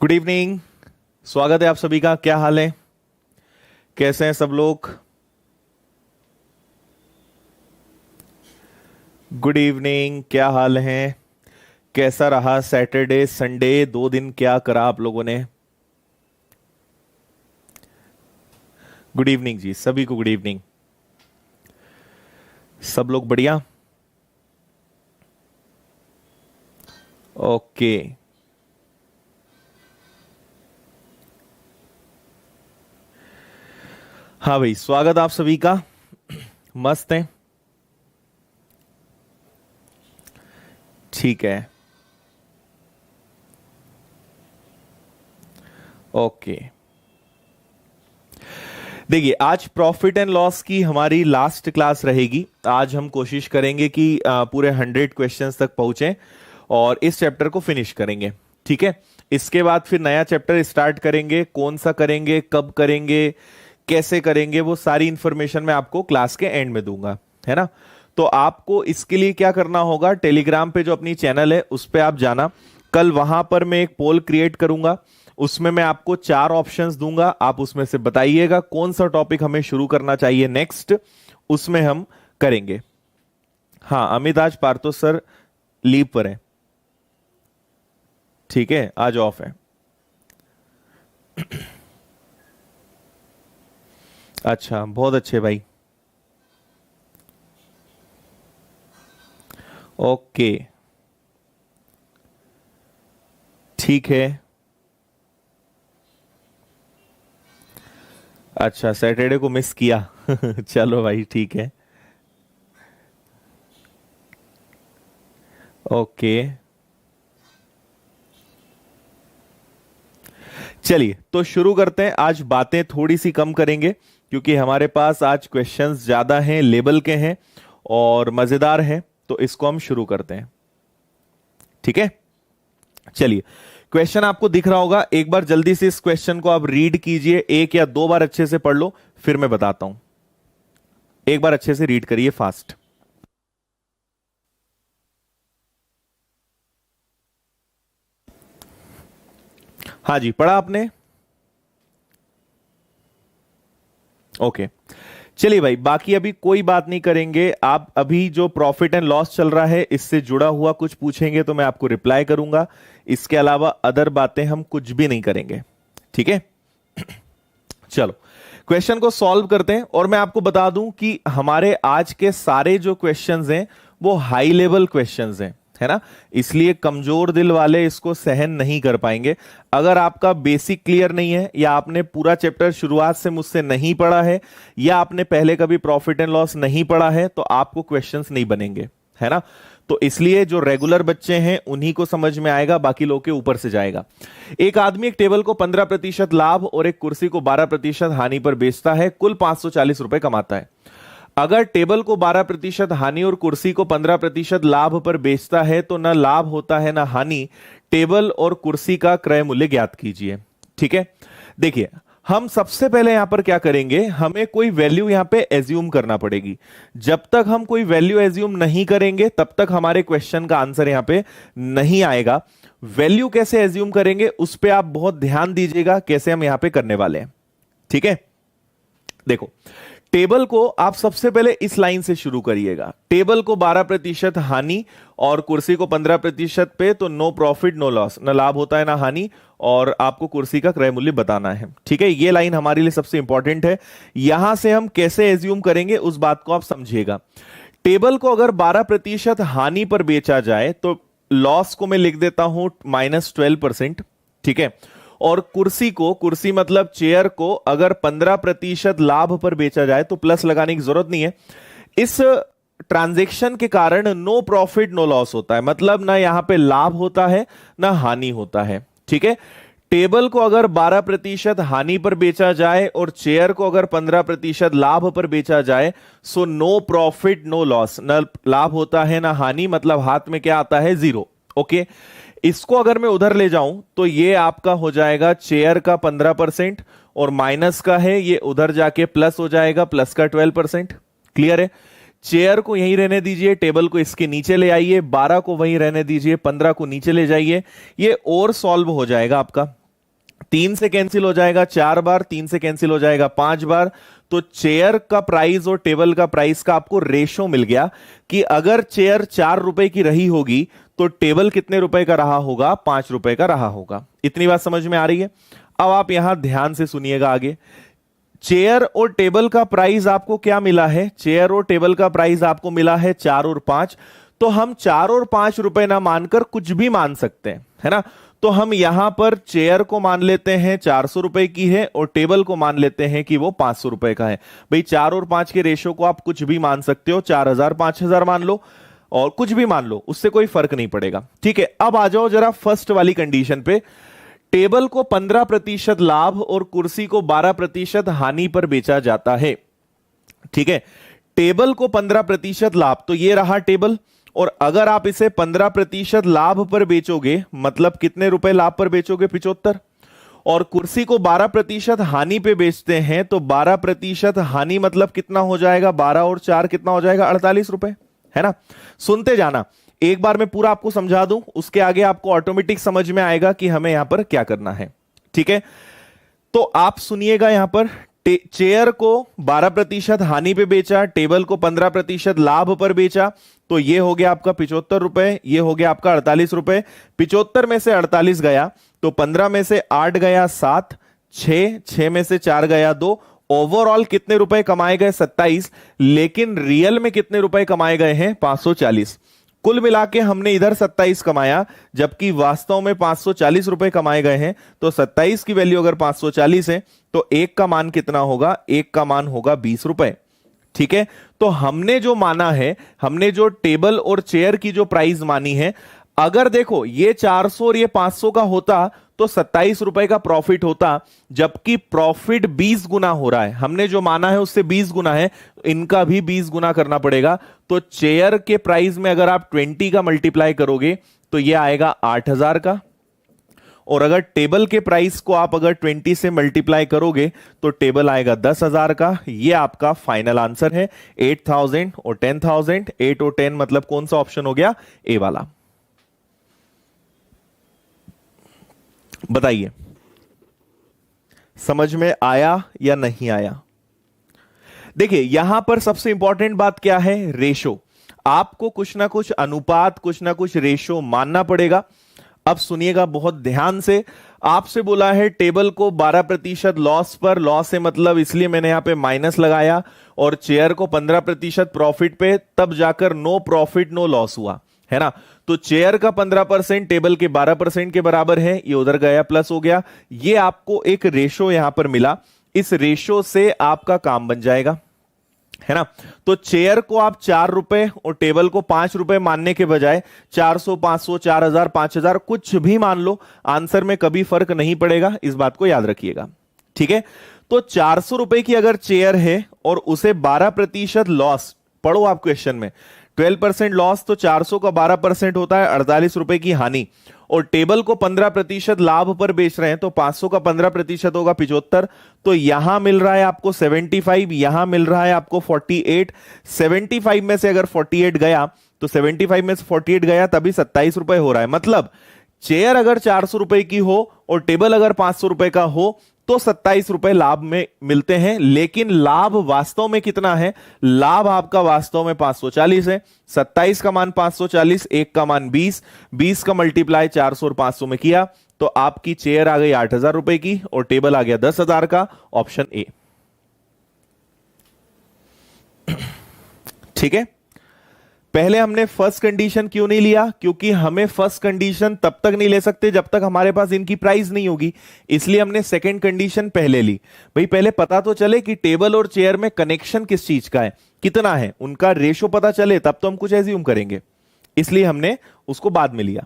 Good evening. स्वागत है आप सभी का। क्या हाल है, कैसे हैं सब लोग? गुड इवनिंग, क्या हाल है? कैसा रहा सैटरडे संडे, 2 दिन क्या करा आप लोगों ने? गुड इवनिंग जी, सभी को गुड इवनिंग। सब लोग बढ़िया? ओके। हाँ भाई, स्वागत आप सभी का। मस्त है, ठीक है। ओके, देखिए आज प्रॉफिट एंड लॉस की हमारी लास्ट क्लास रहेगी। आज हम कोशिश करेंगे कि पूरे 100 क्वेश्चंस तक पहुंचे और इस चैप्टर को फिनिश करेंगे, ठीक है। इसके बाद फिर नया चैप्टर स्टार्ट करेंगे। कौन सा करेंगे, कब करेंगे, कैसे करेंगे, वो सारी इंफॉर्मेशन मैं आपको क्लास के एंड में दूंगा, है ना। तो आपको इसके लिए क्या करना होगा, टेलीग्राम पे जो अपनी चैनल है उस पे आप जाना। कल वहां पर मैं एक पोल क्रिएट करूंगा, उसमें मैं आपको 4 ऑप्शंस दूंगा। आप उसमें से बताइएगा कौन सा टॉपिक हमें शुरू करना चाहिए नेक्स्ट, उसमें हम करेंगे। हाँ, अमित आज पार्थो सर लीव पर है, ठीक है, आज ऑफ है। अच्छा, बहुत अच्छे भाई। ओके, ठीक है। अच्छा, सैटरडे को मिस किया। चलो भाई, ठीक है। ओके, चलिए तो शुरू करते हैं। आज बातें थोड़ी सी कम करेंगे क्योंकि हमारे पास आज क्वेश्चंस ज्यादा हैं, लेवल के हैं और मजेदार हैं। तो इसको हम शुरू करते हैं, ठीक है। चलिए, क्वेश्चन आपको दिख रहा होगा। एक बार जल्दी से इस क्वेश्चन को आप रीड कीजिए, 1 या 2 बार अच्छे से पढ़ लो, फिर मैं बताता हूं। एक बार अच्छे से रीड करिए, फास्ट। हाँ जी, पढ़ा आपने? ओके, चलिए भाई, बाकी अभी कोई बात नहीं करेंगे। आप अभी जो प्रॉफिट एंड लॉस चल रहा है इससे जुड़ा हुआ कुछ पूछेंगे तो मैं आपको रिप्लाई करूंगा। इसके अलावा अदर बातें हम कुछ भी नहीं करेंगे, ठीक है। चलो क्वेश्चन को सॉल्व करते हैं। और मैं आपको बता दूं कि हमारे आज के सारे जो क्वेश्चंस हैं वो हाई लेवल क्वेश्चंस हैं, है ना। इसलिए कमजोर दिल वाले इसको सहन नहीं कर पाएंगे। अगर आपका बेसिक क्लियर नहीं है, या आपने पूरा चैप्टर शुरुआत से मुझसे नहीं पढ़ा है, या आपने पहले कभी प्रॉफिट एंड लॉस नहीं पढ़ा है, तो आपको क्वेश्चंस नहीं बनेंगे, है ना। तो इसलिए जो रेगुलर बच्चे हैं उन्हीं को समझ में आएगा, बाकी लोग के ऊपर से जाएगा। एक आदमी एक टेबल को 15% लाभ और एक कुर्सी को 12% हानि पर बेचता है, कुल 540 रुपए कमाता है। अगर टेबल को 12% हानि और कुर्सी को 15% लाभ पर बेचता है तो ना लाभ होता है ना हानि। टेबल और कुर्सी का क्रय मूल्य ज्ञात कीजिए, ठीक है। देखिए, हम सबसे पहले यहां पर क्या करेंगे, हमें कोई वैल्यू यहां पे एज्यूम करना पड़ेगी। जब तक हम कोई वैल्यू एज्यूम नहीं करेंगे तब तक हमारे क्वेश्चन का आंसर यहां पे नहीं आएगा। वैल्यू कैसे एज्यूम करेंगे उस पे आप बहुत ध्यान दीजिएगा, कैसे हम यहां पे करने वाले हैं, ठीक है। देखो, टेबल को आप सबसे पहले इस लाइन से शुरू करिएगा। टेबल को 12% हानि और कुर्सी को 15% पे, तो नो प्रॉफिट नो लॉस, ना लाभ होता है ना हानि, और आपको कुर्सी का क्रय मूल्य बताना है, ठीक है। ये लाइन हमारे लिए सबसे इंपॉर्टेंट है। यहां से हम कैसे एज्यूम करेंगे उस बात को आप समझिएगा। टेबल को अगर 12% हानि पर बेचा जाए तो लॉस को मैं लिख देता हूं -12%, ठीक है। और कुर्सी को, कुर्सी मतलब चेयर को, अगर 15% लाभ पर बेचा जाए तो प्लस लगाने की जरूरत नहीं है। इस ट्रांजैक्शन के कारण नो प्रॉफिट नो लॉस होता है, मतलब ना यहां पे लाभ होता है ना हानि होता है, ठीक है। टेबल को अगर 12% हानि पर बेचा जाए और चेयर को अगर 15% लाभ पर बेचा जाए, so no profit no loss, ना लाभ होता है ना हानि, मतलब हाथ में क्या आता है, 0। ओके, इसको अगर मैं उधर ले जाऊं तो ये आपका हो जाएगा चेयर का 15% और माइनस का है, ये उधर जाके प्लस हो जाएगा, प्लस का 12%। क्लियर है। चेयर को यहीं रहने दीजिए, टेबल को इसके नीचे ले आइए, 12 को वहीं रहने दीजिए, 15 को नीचे ले जाइए, ये और सॉल्व हो जाएगा आपका। तीन से कैंसिल हो जाएगा 4 बार, तीन से कैंसिल हो जाएगा 5 बार। तो चेयर का प्राइस और टेबल का प्राइस का आपको रेशो मिल गया कि अगर चेयर 4 रुपए की रही होगी तो टेबल कितने रुपए का रहा होगा, 5 रुपए का रहा होगा। इतनी बात समझ में आ रही है? अब आप यहां ध्यान से सुनिएगा आगे। चेयर और टेबल का प्राइस आपको क्या मिला है? चेयर और टेबल का प्राइस आपको मिला है 4 और 5। तो हम 4 और 5 रुपए ना मानकर कुछ भी मान सकते हैं, है ना? तो हम यहां पर चेयर को मान लेते हैं 400 रुपए की है और टेबल को मान लेते हैं कि वो 500 रुपए का है। भाई 4 और 5 के रेशो को आप कुछ भी मान सकते हो, 4000 5000 मान लो और कुछ भी मान लो, उससे कोई फर्क नहीं पड़ेगा। ठीक है, अब आ जाओ जरा फर्स्ट वाली कंडीशन पे। टेबल को 15% लाभ और कुर्सी को 12% हानि पर बेचा जाता है। ठीक है, टेबल को 15% लाभ, तो ये रहा टेबल, और अगर आप इसे 15% लाभ पर बेचोगे, मतलब कितने रुपए लाभ पर बेचोगे? 75। और कुर्सी को 12% हानि पे बेचते हैं, तो 12% हानि मतलब कितना हो जाएगा? 12 और 4 कितना हो जाएगा? 48 रुपए, है ना? सुनते जाना, एक बार मैं पूरा आपको समझा दूं, उसके आगे आपको ऑटोमेटिक समझ में आएगा कि हमें यहां पर क्या करना है। ठीक है, तो आप सुनिएगा, यहां पर चेयर को 12% हानि पे बेचा, टेबल को 15% लाभ पर बेचा, तो ये हो गया आपका 75 रुपए, ये हो गया आपका 48 रुपए। 75 में से 48 गया तो 15 में से 8 गया 7, 6 में से 4 गया 2। ओवरऑल कितने रुपए कमाए गए? 27। लेकिन रियल में कितने रुपए कमाए गए हैं? 540। कुल मिला के हमने इधर 27 कमाया, जबकि वास्तव में 540 रुपए कमाए गए हैं। तो 27 की वैल्यू अगर 540 है तो एक का मान कितना होगा? एक का मान होगा 20 रुपए। ठीक है, तो हमने जो माना है, हमने जो टेबल और चेयर की जो प्राइस मानी है, अगर देखो ये 400 और ये 500 का होता तो 27 रुपए का प्रॉफिट होता, जबकि प्रॉफिट 20 गुना हो रहा है। हमने जो माना है उससे 20 गुना है, इनका भी 20 गुना करना पड़ेगा। तो चेयर के प्राइस में अगर आप 20 का मल्टीप्लाई करोगे तो ये आएगा 8000 का, और अगर टेबल के प्राइस को आप अगर 20 से मल्टीप्लाई करोगे तो टेबल आएगा 10,000 का। ये आपका फाइनल आंसर है। 8000 और 10,000, 8 और 10 मतलब कौन सा ऑप्शन हो गया? ए वाला। बताइए समझ में आया या नहीं आया? देखिए यहां पर सबसे इंपॉर्टेंट बात क्या है? रेशो। आपको कुछ ना कुछ अनुपात, कुछ ना कुछ रेशो मानना पड़ेगा। अब सुनिएगा बहुत ध्यान से। आपसे बोला है टेबल को 12% लॉस पर, लॉस है मतलब इसलिए मैंने यहां पे माइनस लगाया, और चेयर को 15% प्रॉफिट पे, तब जाकर नो प्रॉफिट नो लॉस हुआ, है ना? तो चेयर का 15% टेबल के 12% के बराबर है, ये उधर गया प्लस हो गया। ये आपको एक रेशो यहां पर मिला, इस रेशो से आपका काम बन जाएगा, है ना? तो चेयर को आप 4 रुपए और टेबल को 5 रुपए मानने के बजाय 400, 500, 4000, 5000 कुछ भी मान लो, आंसर में कभी फर्क नहीं पड़ेगा, इस बात को याद रखिएगा। ठीक है, तो 400 रुपए की अगर चेयर है और उसे 12% लॉस, पढ़ो आप क्वेश्चन में, 12% लॉस, तो 400 का 12% होता है 48 रुपए की हानि, और टेबल को 15% लाभ पर बेच रहे हैं तो 500 का 15% होगा 75। तो यहां मिल रहा है आपको 75, यहां मिल रहा है आपको 48। 75 में से अगर 48 गया तो 75 में से 48 गया तभी 27 रुपए हो रहा है। मतलब चेयर अगर 400 रुपए की हो और टेबल अगर 500 रुपए का हो तो 27 रुपए लाभ में मिलते हैं, लेकिन लाभ वास्तव में कितना है? लाभ आपका वास्तव में 540 है। 27 का मान 540, एक का मान 20, 20 का मल्टीप्लाई 400 और 500 में किया तो आपकी चेयर आ गई 8000 रुपए की और टेबल आ गया 10,000 का। Option A. ठीक है, पहले हमने फर्स्ट कंडीशन क्यों नहीं लिया? क्योंकि हमें फर्स्ट कंडीशन तब तक नहीं ले सकते जब तक हमारे पास इनकी प्राइस नहीं होगी, इसलिए हमने सेकंड कंडीशन पहले ली। भाई पहले पता तो चले कि टेबल और चेयर में कनेक्शन किस चीज का है, कितना है, उनका रेशो पता चले, तब तो हम कुछ एज्यूम करेंगे, इसलिए हमने उसको बाद में लिया।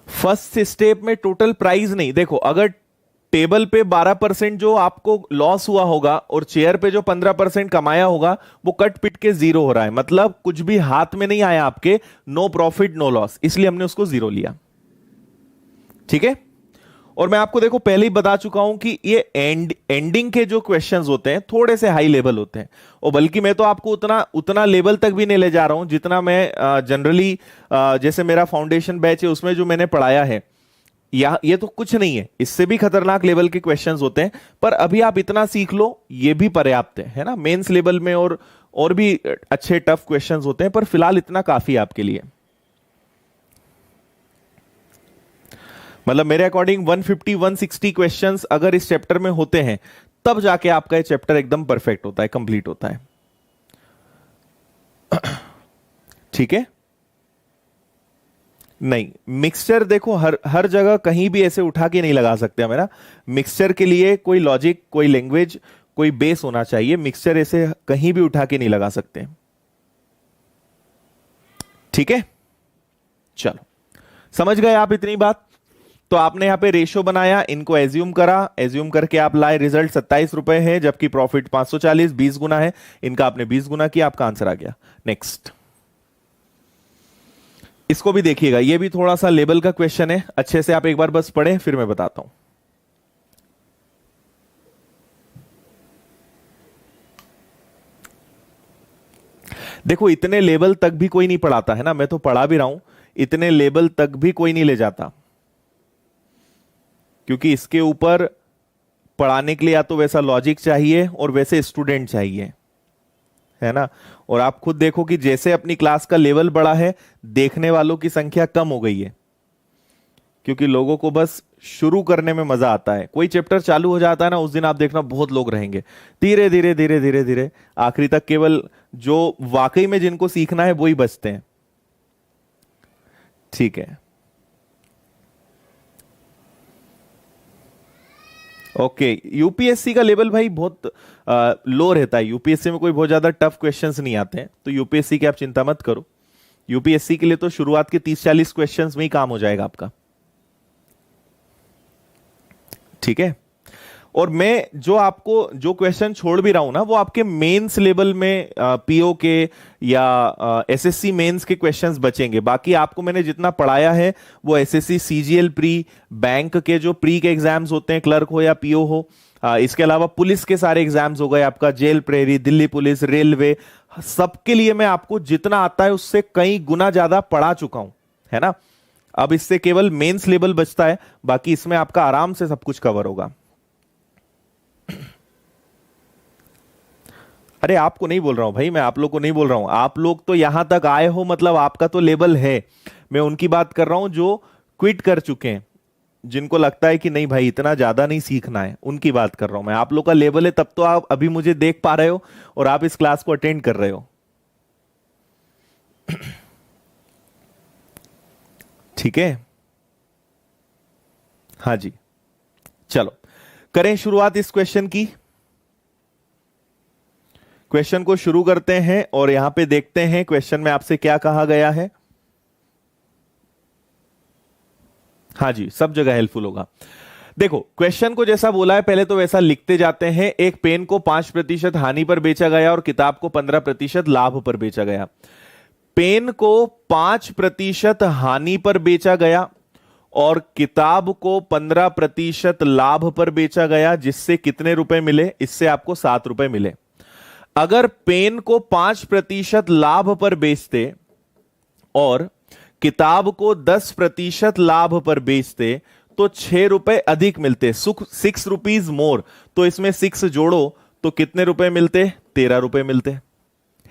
फर्स्ट स्टेप में टोटल प्राइस नहीं, देखो अगर टेबल पे 12% जो आपको लॉस हुआ होगा और चेयर पे जो 15% कमाया होगा वो कट पिट के 0 हो रहा है, मतलब कुछ भी हाथ में नहीं आया आपके, नो प्रॉफिट नो लॉस, इसलिए हमने उसको 0 लिया। ठीक है, और मैं आपको देखो पहले ही बता चुका हूं कि ये एंडिंग के जो क्वेश्चंस होते हैं थोड़े से हाई लेवल होते हैं, और बल्कि मैं तो आपको उतना उतना लेवल तक भी नहीं ले जा रहा हूं जितना मैं जनरली जैसे मेरा फाउंडेशन बैच है उसमें जो मैंने पढ़ाया है, या ये तो कुछ नहीं है, इससे भी खतरनाक लेवल के क्वेश्चंस होते हैं, पर अभी आप इतना सीख लो ये भी पर्याप्त है ना। मेंस लेवल में और भी अच्छे टफ क्वेश्चंस होते हैं, पर फिलहाल इतना काफी है आपके लिए। मतलब मेरे अकॉर्डिंग 150 160 क्वेश्चंस अगर इस चैप्टर में होते हैं तब जाके आपका ये चैप्टर एकदम परफेक्ट होता है, कंप्लीट होता है। ठीक है। नहीं, मिक्सचर देखो हर जगह कहीं भी ऐसे उठा के नहीं लगा सकते हम, है ना। मिक्सचर के लिए कोई लॉजिक, कोई लैंग्वेज, कोई बेस होना चाहिए। मिक्सचर ऐसे कहीं भी उठा के नहीं लगा सकते। ठीक है, चलो समझ गए आप इतनी बात। तो आपने यहां पे रेशो बनाया, इनको एज्यूम करा, एज्यूम करके आप लाए, रिजल्ट 27 रुपए है, जबकि प्रॉफिट 540, 20 गुना है, इनका आपने 20 गुना किया, आपका आंसर आ गया। नेक्स्ट, इसको भी देखिएगा, ये भी थोड़ा सा लेवल का क्वेश्चन है, अच्छे से आप एक बार बस पढ़ें फिर मैं बताता हूं। देखो इतने लेवल तक भी कोई नहीं पढ़ाता है ना, मैं तो पढ़ा भी रहा हूं, इतने लेवल तक भी कोई नहीं ले जाता, क्योंकि इसके ऊपर पढ़ाने के लिए या तो वैसा लॉजिक चाहिए और वैसे स्टूडेंट चाहिए, है ना। और आप खुद देखो कि जैसे अपनी क्लास का लेवल बढ़ा है, देखने वालों की संख्या कम हो गई है, क्योंकि लोगों को बस शुरू करने में मजा आता है। कोई चैप्टर चालू हो जाता है ना, उस दिन आप देखना बहुत लोग रहेंगे, धीरे धीरे धीरे धीरे धीरे आखिरी तक केवल जो वाकई में जिनको सीखना है वही बचते हैं। ठीक है, ओके। यूपीएससी का लेवल भाई बहुत लो रहता है, यूपीएससी में कोई बहुत ज्यादा टफ क्वेश्चंस नहीं आते हैं, तो यूपीएससी की आप चिंता मत करो। यूपीएससी के लिए तो शुरुआत के 30-40 क्वेश्चंस में ही काम हो जाएगा आपका। ठीक है, और मैं जो आपको जो क्वेश्चन छोड़ भी रहा हूं ना, वो आपके मेंस लेवल में पीओ के या एसएससी मेंस के क्वेश्चंस बचेंगे। बाकी आपको मैंने जितना पढ़ाया है वो एसएससी सीजीएल प्री, बैंक के जो प्री के एग्जाम्स होते हैं, क्लर्क हो या पीओ हो, इसके अलावा पुलिस के सारे एग्जाम्स हो गए, आपका जेल प्रेरी, दिल्ली पुलिस, रेलवे, सबके लिए मैं आपको जितना आता है उससे कई गुना ज्यादा पढ़ा चुका हूं, है ना। अब इससे केवल मेंस लेवल बचता है, बाकी इसमें आपका आराम से सब कुछ कवर होगा। अरे आपको नहीं बोल रहा हूं भाई, मैं आप लोग को नहीं बोल रहा हूं, आप लोग तो यहां तक आए हो, मतलब आपका तो लेवल है। मैं उनकी बात कर रहा हूं जो क्विट कर चुके हैं, जिनको लगता है कि नहीं भाई इतना ज्यादा नहीं सीखना है, उनकी बात कर रहा हूं मैं। आप लोग का लेवल है तब तो आप अभी मुझे देख पा रहे हो और आप इस क्लास को अटेंड कर रहे हो। ठीक है, हाँ जी, चलो करें शुरुआत इस क्वेश्चन की। क्वेश्चन को शुरू करते हैं और यहां पे देखते हैं क्वेश्चन में आपसे क्या कहा गया है। हाँ जी, सब जगह हेल्पफुल होगा। देखो क्वेश्चन को जैसा बोला है पहले तो वैसा लिखते जाते हैं। एक पेन को 5% हानि पर बेचा गया और किताब को 15% लाभ पर बेचा गया। पेन को 5% हानि पर बेचा गया और किताब को 15% लाभ पर बेचा गया, जिससे कितने रुपए मिले? इससे आपको 7 रुपए मिले। अगर पेन को 5% लाभ पर बेचते और किताब को 10% लाभ पर बेचते तो 6 रुपए अधिक मिलते, 6 रुपीज मोर। तो इसमें 6 जोड़ो तो कितने रुपए मिलते? 13 रुपए मिलते,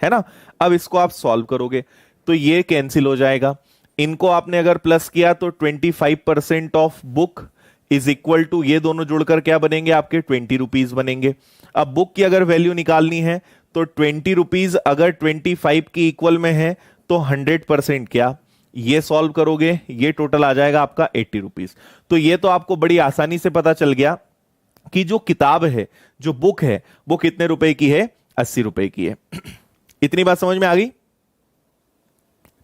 है ना। अब इसको आप सॉल्व करोगे तो ये कैंसिल हो जाएगा। इनको आपने अगर प्लस किया तो 25% of book is equal to, ये दोनों जुड़कर क्या बनेंगे आपके? 20 रुपीज बनेंगे। अब बुक की अगर वैल्यू निकालनी है तो 20 रुपीज अगर 25 की इक्वल में है तो 100% क्या, ये सॉल्व करोगे ये टोटल आ जाएगा आपका 80 रुपीज। तो ये तो आपको बड़ी आसानी से पता चल गया कि जो किताब है, जो बुक है, वो कितने रुपए की है? 80 रुपए की है। इतनी बात समझ में आ गई?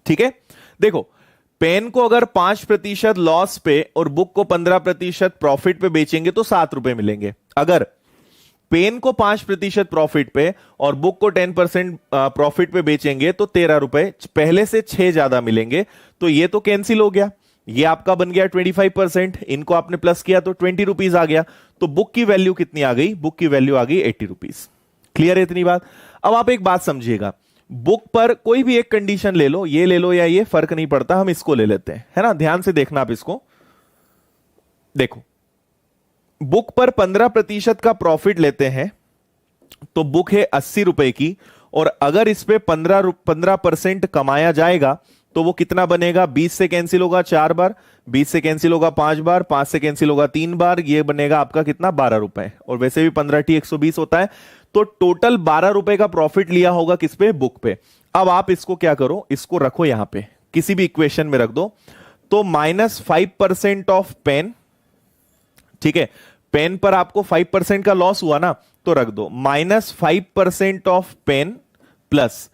ठीक है, देखो पेन को अगर 5% लॉस पे और बुक को 15% प्रॉफिट पे बेचेंगे तो 7 रुपए मिलेंगे। अगर पेन को 5% प्रॉफिट पे और बुक को 10% प्रॉफिट पे बेचेंगे तो 13 रुपए, पहले से 6 ज्यादा मिलेंगे। तो ये तो कैंसिल हो गया, ये आपका बन गया 25%, इनको आपने प्लस किया तो 20 रुपीज आ गया। तो बुक की वैल्यू कितनी आ गई? बुक की वैल्यू आ गई 80 रुपीज। क्लियर है इतनी बात? अब आप एक बात समझिएगा, बुक पर कोई भी एक कंडीशन ले लो, ये ले लो या ये, फर्क नहीं पड़ता, हम इसको ले लेते हैं, है ना। ध्यान से देखना आप इसको, देखो बुक पर 15% का प्रॉफिट लेते हैं तो बुक है 80 रुपए की, और अगर इस पे 15% कमाया जाएगा तो वो कितना बनेगा? 20 से कैंसिल होगा 4 बार, 20 से कैंसिल होगा 5 बार, 5 से कैंसिल होगा 3 बार, ये बनेगा आपका कितना? 12 रुपए। और वैसे भी 15 120 होता है, तो टोटल 12 रुपए का प्रॉफिट लिया होगा किस पे? बुक पे। अब आप इसको क्या करो, इसको रखो यहां पे, किसी भी इक्वेशन में रख दो। तो -5% ऑफ पेन, ठीक है, पेन पर आपको 5% का लॉस हुआ ना, तो रख दो -5% ऑफ पेन प्लस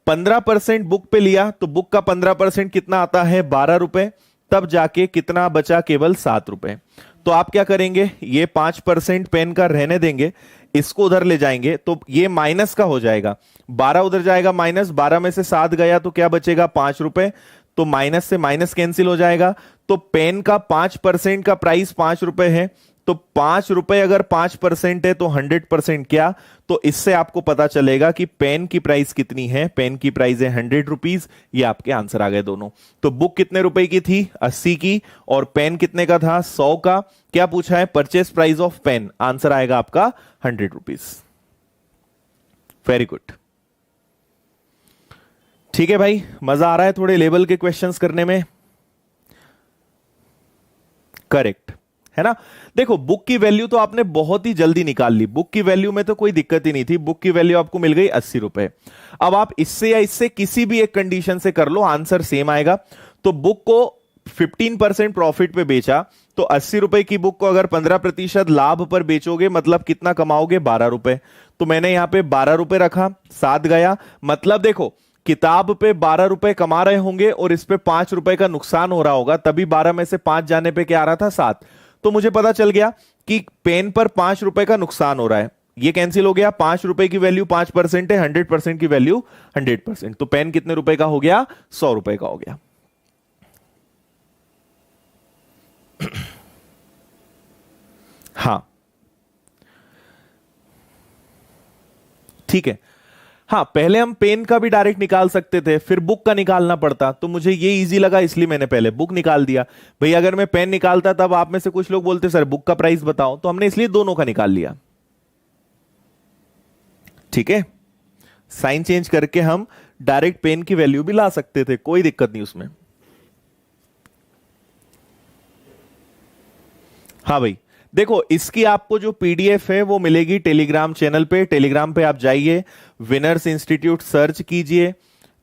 15% बुक पे लिया, तो बुक का 15% कितना आता है? 12 रुपए। तब जाके कितना बचा? केवल 7 रुपए। तो आप क्या करेंगे, ये 5% पेन का रहने देंगे, इसको उधर ले जाएंगे तो ये माइनस का हो जाएगा, 12 उधर जाएगा माइनस, 12 में से 7 गया तो क्या बचेगा? 5 रुपए। तो माइनस से माइनस कैंसिल हो जाएगा। तो पेन का 5% का प्राइस 5 रुपए है, तो 5 रुपए अगर 5% है तो 100% क्या? तो इससे आपको पता चलेगा कि पेन की प्राइस कितनी है। पेन की प्राइस है 100 रुपीज। ये आपके आंसर आ गए दोनों। तो बुक कितने रुपए की थी? 80 की। और पेन कितने का था? 100 का। क्या पूछा है? Purchase price of pen. Answer आएगा आपका 100 रुपीज। Very good. ठीक है भाई, मजा आ रहा है थोड़े लेवल के क्वेश्चंस करने में? करेक्ट है ना। देखो बुक की वैल्यू तो आपने बहुत ही जल्दी निकाल ली, बुक की वैल्यू में तो कोई दिक्कत ही नहीं थी, बुक की वैल्यू आपको मिल गई 80 रुपए। अब आप इससे या इससे किसी भी एक कंडीशन से कर लो, आंसर सेम आएगा। तो बुक को 15% प्रॉफिट पे बेचा, तो 80 रुपए की बुक को अगर 15% लाभ पर बेचोगे मतलब कितना कमाओगे? 12 रुपए। तो मैंने यहां पे 12 रुपए रखा, 7 गया, मतलब देखो किताब पे 12 रुपए कमा रहे होंगे और इस पे 5 रुपए का नुकसान हो रहा होगा, तभी 12 में से 5 जाने पे क्या आ रहा था? 7। तो मुझे पता चल गया कि पेन पर 5 रुपए का नुकसान हो रहा है, ये कैंसिल हो गया। 5 रुपए की वैल्यू 5% है, 100% की वैल्यू 100%। तो पेन कितने रुपए का हो गया? 100 रुपए का हो गया। हाँ ठीक है। हाँ, पहले हम पेन का भी डायरेक्ट निकाल सकते थे, फिर बुक का निकालना पड़ता, तो मुझे ये इजी लगा इसलिए मैंने पहले बुक निकाल दिया। भाई अगर मैं पेन निकालता तब आप में से कुछ लोग बोलते सर बुक का प्राइस बताओ, तो हमने इसलिए दोनों का निकाल लिया। ठीक है, साइन चेंज करके हम डायरेक्ट पेन की वैल्यू भी ला सकते थे, कोई दिक्कत नहीं उसमें। हाँ भाई देखो, इसकी आपको जो पीडीएफ है वो मिलेगी टेलीग्राम चैनल पे। टेलीग्राम पे आप जाइए, विनर्स इंस्टीट्यूट सर्च कीजिए,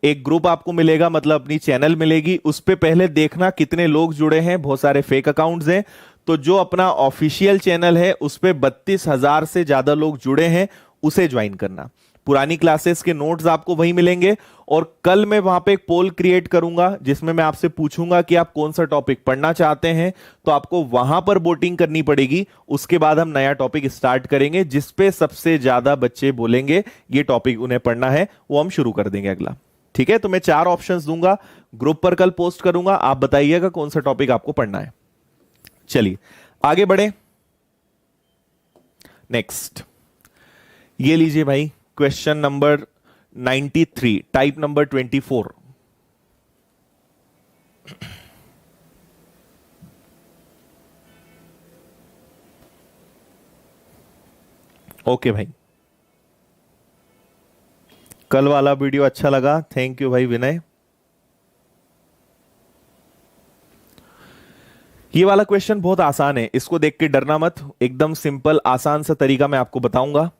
एक ग्रुप आपको मिलेगा, मतलब अपनी चैनल मिलेगी। उस पे पहले देखना कितने लोग जुड़े हैं, बहुत सारे फेक अकाउंट्स हैं। तो जो अपना ऑफिशियल चैनल है उस पे 32,000 से ज्यादा लोग जुड़े हैं, उसे ज्वाइन करना। पुरानी क्लासेस के नोट्स आपको वहीं मिलेंगे, और कल मैं वहां पे एक पोल क्रिएट करूंगा जिसमें मैं आपसे पूछूंगा कि आप कौन सा टॉपिक पढ़ना चाहते हैं, तो आपको वहां पर वोटिंग करनी पड़ेगी। उसके बाद हम नया टॉपिक स्टार्ट करेंगे, जिसपे सबसे ज्यादा बच्चे बोलेंगे ये टॉपिक उन्हें पढ़ना है, वो हम शुरू कर देंगे अगला। ठीक है, तो मैं 4 ऑप्शंस दूंगा, ग्रुप पर कल पोस्ट करूंगा, आप बताइएगा कौन सा टॉपिक आपको पढ़ना है। चलिए आगे बढ़े। नेक्स्ट ये लीजिए भाई, question number 93, type number 24। Okay भाई, कल वाला वीडियो अच्छा लगा, थैंक यू भाई विनय। ये वाला क्वेश्चन बहुत आसान है, इसको देख के डरना मत, एकदम सिंपल आसान सा तरीका मैं आपको बताऊंगा।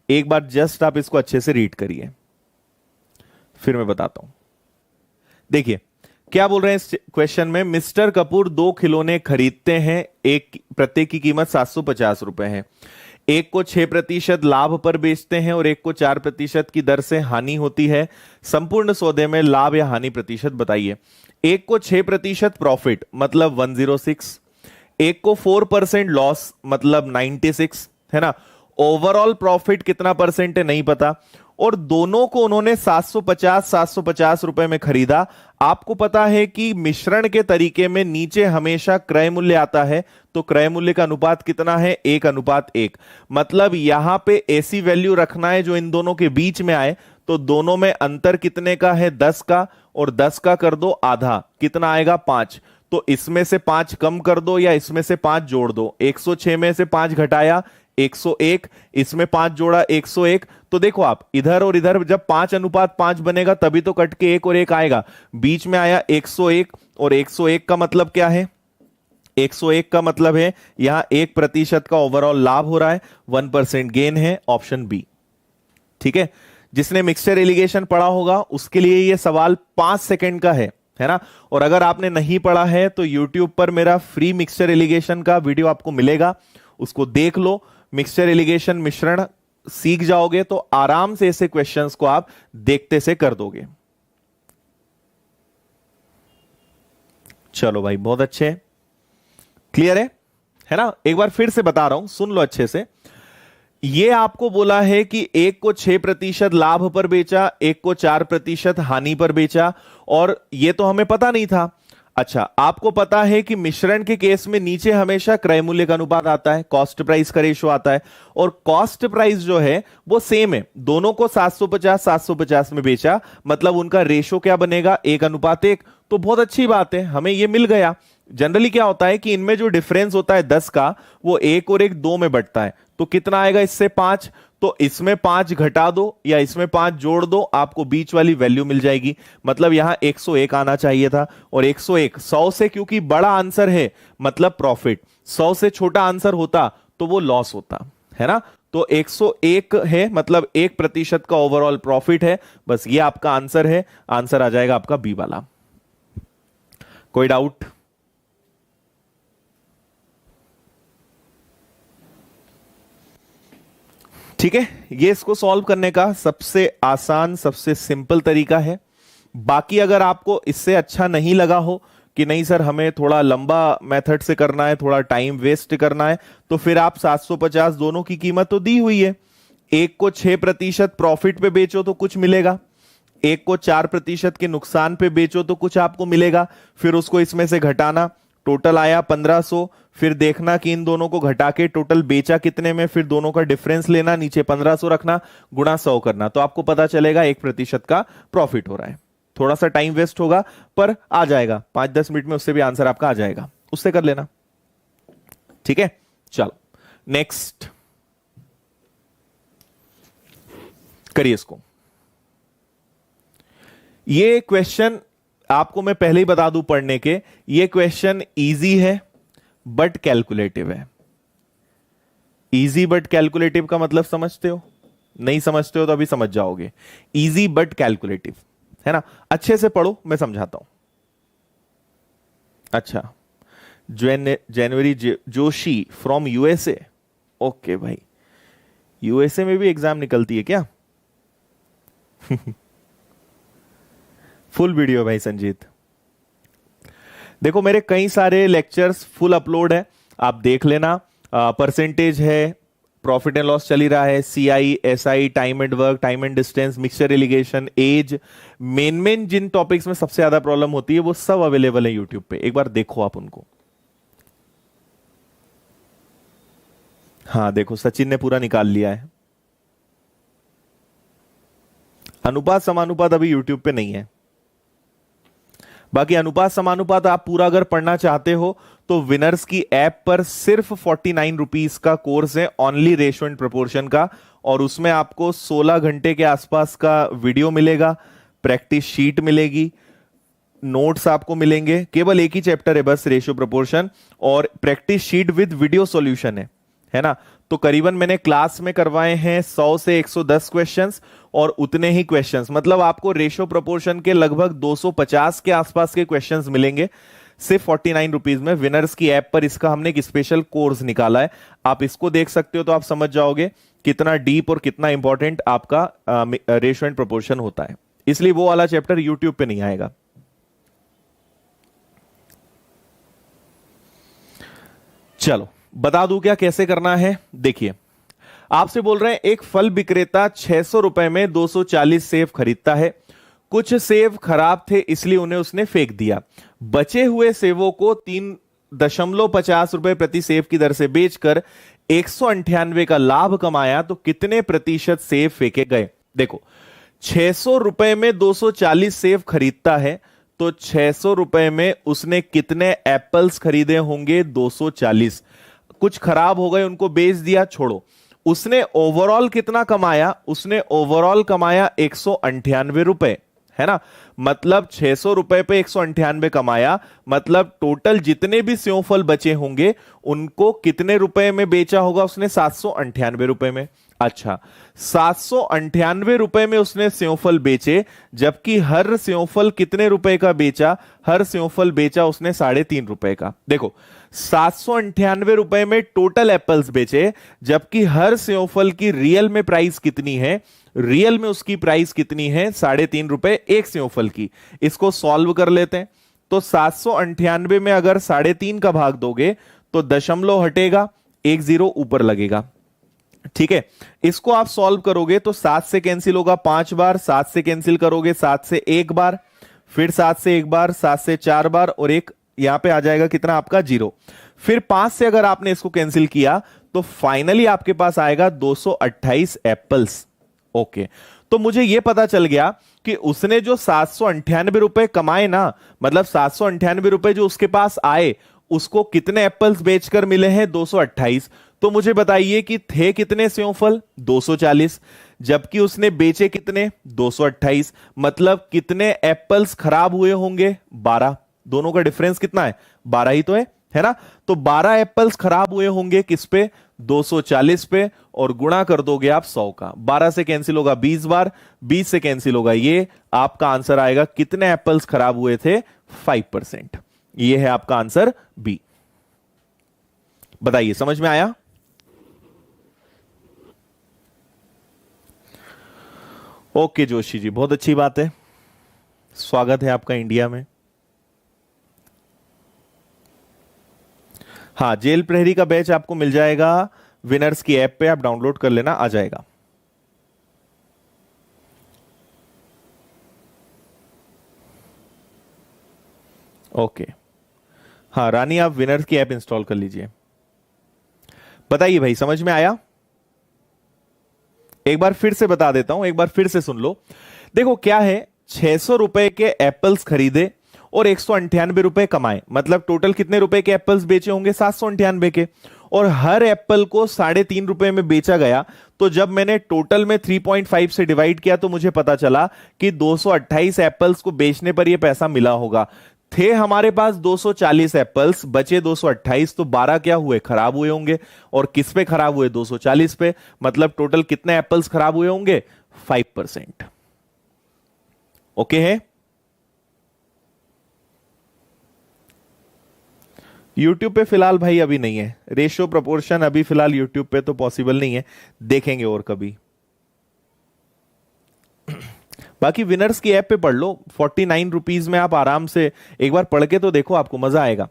एक बार जस्ट आप इसको अच्छे से रीड करिए, फिर मैं बताता हूं। देखिए क्या बोल रहे हैं इस क्वेश्चन में, मिस्टर कपूर 2 खिलौने खरीदते हैं, एक प्रत्येक की कीमत 750 रुपए है। एक को 6% लाभ पर बेचते हैं और एक को 4% की दर से हानि होती है। संपूर्ण सौदे में लाभ या हानि प्रतिशत बताइए। एक को 6% प्रॉफिट मतलब 106, एक को 4% लॉस मतलब 96, है ना। ओवरऑल प्रॉफिट कितना परसेंट है नहीं पता, और दोनों को उन्होंने 750 रुपए में खरीदा। आपको पता है कि मिश्रण के तरीके में नीचे हमेशा क्रय मूल्य आता है, तो क्रय मूल्य का अनुपात कितना है? 1:1। मतलब यहां पे ऐसी वैल्यू रखना है जो इन दोनों के बीच में आए। तो दोनों में अंतर कितने का है? 10 का, और 10 का कर दो आधा, कितना आएगा? 5। तो इसमें से 5 कम कर दो या इसमें से 5 जोड़ दो। 106 में से 5 घटाया 101, इसमें 5 जोड़ा 101। तो देखो आप इधर और इधर जब 5:5 बनेगा तभी तो कट के 1 और 1 आएगा। बीच में आया 101, और 101 का मतलब क्या है? 101 का मतलब है यहां 1% का ओवरऑल लाभ हो रहा है, 1% गेन है, ऑप्शन बी। ठीक है, जिसने मिक्सचर एलिगेशन पढ़ा होगा उसके लिए यह सवाल 5 सेकंड का है ना। और अगर आपने नहीं पढ़ा है तो YouTube पर मेरा फ्री मिक्सचर एलिगेशन का वीडियो आपको मिलेगा, उसको देख लो। मिक्सचर एलिगेशन मिश्रण सीख जाओगे तो आराम से ऐसे क्वेश्चंस को आप देखते से कर दोगे। चलो भाई, बहुत अच्छे, क्लियर है ना। एक बार फिर से बता रहा हूं, सुन लो अच्छे से। ये आपको बोला है कि एक को 6% लाभ पर बेचा, एक को 4% हानि पर बेचा, और ये तो हमें पता नहीं था। अच्छा, आपको पता है कि मिश्रण के केस में नीचे हमेशा क्रय मूल्य का अनुपात आता है, कॉस्ट प्राइस का रेशो आता है, और कॉस्ट प्राइस जो है वो सेम है। दोनों को 750 में बेचा, मतलब उनका रेशो क्या बनेगा? 1:1। तो बहुत अच्छी बात है, हमें ये मिल गया। जनरली क्या होता है कि इनमें जो डिफरेंस होता है 10 का, वो 1 और 1 2 में बढ़ता है। तो कितना आएगा इससे? 5। तो इसमें 5 घटा दो या इसमें 5 जोड़ दो, आपको बीच वाली वैल्यू मिल जाएगी। मतलब यहां 101 आना चाहिए था, और 101 100 से क्योंकि बड़ा आंसर है मतलब प्रॉफिट, 100 से छोटा आंसर होता तो वो लॉस होता, है ना। तो 101 है, मतलब 1% का ओवरऑल प्रॉफिट है। बस ये आपका आंसर है, आंसर आ जाएगा आपका बी वाला। कोई डाउट? ठीक है, ये इसको सॉल्व करने का सबसे आसान, सबसे सिंपल तरीका है। बाकी अगर आपको इससे अच्छा नहीं लगा हो कि नहीं सर हमें थोड़ा लंबा मेथड से करना है, थोड़ा टाइम वेस्ट करना है, तो फिर आप 750, दोनों की कीमत तो दी हुई है। एक को 6% प्रॉफिट पे बेचो तो कुछ मिलेगा, एक को 4% के नुकसान पे बेचो तो कुछ आपको मिलेगा। फिर उसको इसमें से घटाना, टोटल आया 1500। फिर देखना कि इन दोनों को घटा के टोटल बेचा कितने में, फिर दोनों का डिफरेंस लेना, नीचे 1500 रखना, गुणा 100 करना, तो आपको पता चलेगा 1% का प्रॉफिट हो रहा है। थोड़ा सा टाइम वेस्ट होगा पर आ जाएगा, 5-10 मिनट में उससे भी आंसर आपका आ जाएगा, उससे कर लेना। ठीक है, चलो नेक्स्ट करिए इसको। ये क्वेश्चन आपको मैं पहले ही बता दूं पढ़ने के, ये क्वेश्चन इजी है बट कैलकुलेटिव है। इजी बट कैलकुलेटिव का मतलब समझते हो? नहीं समझते हो तो अभी समझ जाओगे। इजी बट कैलकुलेटिव, है ना। अच्छे से पढ़ो, मैं समझाता हूं। अच्छा, जनवरी जोशी फ्रॉम यूएसए। ओके भाई, यूएसए में भी एग्जाम निकलती है क्या? फुल वीडियो भाई संजीत। देखो मेरे कई सारे लेक्चर्स फुल अपलोड है, आप देख लेना। परसेंटेज है, प्रॉफिट एंड लॉस चल ही रहा है, CI, SI, time and work, time and distance, mixture alligation, age, main जिन टॉपिक्स में सबसे ज्यादा प्रॉब्लम होती है वो सब अवेलेबल है यूट्यूब पे, एक बार देखो आप उनको। हाँ देखो, सचिन ने पूरा निकाल लिया है। अनुपात समानुपात अभी यूट्यूब पे नहीं है। बाकी अनुपात समानुपात आप पूरा अगर पढ़ना चाहते हो तो विनर्स की ऐप पर सिर्फ 49 रुपीज का कोर्स है, ओनली रेशियो एंड प्रोपोर्शन का, और उसमें आपको 16 घंटे के आसपास का वीडियो मिलेगा, प्रैक्टिस शीट मिलेगी, नोट्स आपको मिलेंगे। केवल एक ही चैप्टर है बस, रेशियो प्रोपोर्शन, और practice sheet with video solution है ना। तो करीबन मैंने क्लास में करवाए हैं 100 से 110 क्वेश्चंस, और उतने ही क्वेश्चंस, मतलब आपको रेशियो प्रोपोर्शन के लगभग 250 के आसपास के क्वेश्चंस मिलेंगे सिर्फ 49 रुपीज में। विनर्स की ऐप पर इसका हमने एक स्पेशल कोर्स निकाला है, आप इसको देख सकते हो तो आप समझ जाओगे कितना डीप और कितना इंपॉर्टेंट आपका रेशियो एंड प्रोपोर्शन होता है। इसलिए वो वाला चैप्टर यूट्यूब पे नहीं आएगा। चलो बता दूं क्या कैसे करना है, देखिए आपसे बोल रहे हैं एक फल विक्रेता 600 रुपए में 240 सेब खरीदता है। कुछ सेब खराब थे इसलिए उन्हें उसने फेंक दिया। बचे हुए सेबों को 3.50 रुपए प्रति सेब की दर से बेचकर 198 का लाभ कमाया तो कितने प्रतिशत सेब फेंके गए? देखो, 600 रुपए में 240 सेब खरीदता है तो 600 रुपए में उसने कितने एप्पल्स खरीदे होंगे? 240। कुछ खराब हो गए, उनको बेच दिया, छोड़ो। उसने ओवरऑल कितना कमाया? उसने ओवरऑल कमाया 198 रुपए, है ना। मतलब 600 रुपए पे 198 कमाया, मतलब टोटल जितने भी सेवफल बचे होंगे उनको कितने रुपए में बेचा होगा उसने? 798 रुपए में। अच्छा, 798 रुपए में उसने सेवफल बेचे, जबकि हर सेवफल कितने रुपए का बेचा? हर सेवफल बेचा उसने 3.5 रुपए का। देखो, 798 रुपए में टोटल एप्पल्स बेचे, जबकि हर सेवफल की रियल में प्राइस कितनी है? रियल में उसकी प्राइस कितनी है? 3.5 रुपए एक सेवफल की। इसको सॉल्व कर लेते हैं। तो 798 में अगर 3.5 का भाग दोगे तो दशमलव हटेगा, 1 जीरो ऊपर लगेगा। ठीक है, इसको आप सॉल्व करोगे तो 7 से कैंसिल होगा 5 बार, 7 से कैंसिल करोगे 7 से 1 बार, फिर 7 से 1 बार, 7 से 4 बार, और एक यहां पे आ जाएगा कितना आपका? 0। फिर 5 से अगर आपने इसको कैंसिल किया तो फाइनली आपके पास आएगा 228 एप्पल्स। ओके, तो मुझे यह पता चल गया कि उसने जो 798 रुपए कमाए ना, मतलब 798 रुपए जो उसके पास आए, उसको कितने एप्पल्स बेचकर मिले हैं? 228। तो मुझे बताइए कि थे कितने सेवफल? 240, जबकि उसने बेचे कितने? 228। मतलब कितने एप्पल्स खराब हुए होंगे? 12। दोनों का डिफरेंस कितना है? 12 ही तो है ना। तो 12 एप्पल्स खराब हुए होंगे किस पे? 240 पे, और गुणा कर दोगे आप 100 का। 12 से कैंसिल होगा 20 बार, 20 से कैंसिल होगा ये। आपका आंसर आएगा कितने एप्पल्स खराब हुए थे? 5%। ये है आपका आंसर बी। बताइए, समझ में आया? ओके जोशी जी, बहुत अच्छी बात है। स्वागत है आपका इंडिया में। हाँ, जेल प्रहरी का बैच आपको मिल जाएगा विनर्स की ऐप पे, आप डाउनलोड कर लेना, आ जाएगा। ओके, हाँ रानी, आप विनर्स की ऐप इंस्टॉल कर लीजिए। बताइए भाई, समझ में आया? एक बार फिर से बता देता हूं, एक बार फिर से सुन लो। देखो क्या है, 600 रुपए के एप्पल्स खरीदे और 198 रुपए कमाए, मतलब टोटल कितने रुपए के एप्पल्स बेचे होंगे? 798 के, और हर एप्पल को 3.5 रुपए में बेचा गया। तो जब मैंने टोटल में 3.5 से डिवाइड किया तो मुझे पता चला कि 228 एप्पल्स को बेचने पर यह पैसा मिला होगा। थे हमारे पास 240 एप्पल्स, बचे 228, तो 12 क्या हुए? खराब हुए होंगे। और किस पे खराब हुए? 240 पे। मतलब टोटल कितने एप्पल्स खराब हुए होंगे? 5%। ओके है? यूट्यूब पे फिलहाल भाई अभी नहीं है, रेशियो प्रोपोर्शन अभी फिलहाल यूट्यूब पे तो पॉसिबल नहीं है, देखेंगे और कभी। बाकी विनर्स की ऐप पे पढ़ लो, 49 रुपीज में आप आराम से एक बार पढ़ के तो देखो, आपको मजा आएगा।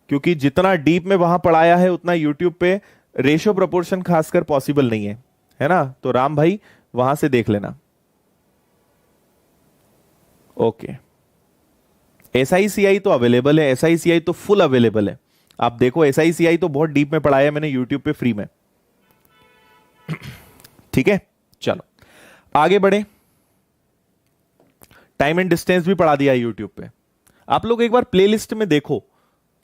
क्योंकि जितना डीप में वहां पढ़ाया है उतना यूट्यूब पे रेशियो प्रोपोर्शन खासकर पॉसिबल नहीं है ना। तो राम भाई वहां से देख लेना। ओके, SICI तो अवेलेबल है, SICI तो फुल अवेलेबल है। आप देखो, SICI तो बहुत डीप में पढ़ाया मैंने यूट्यूब पे फ्री में। ठीक है, चलो आगे बढ़े। टाइम एंड डिस्टेंस भी पढ़ा दिया है यूट्यूब पे। आप लोग एक बार प्लेलिस्ट में देखो,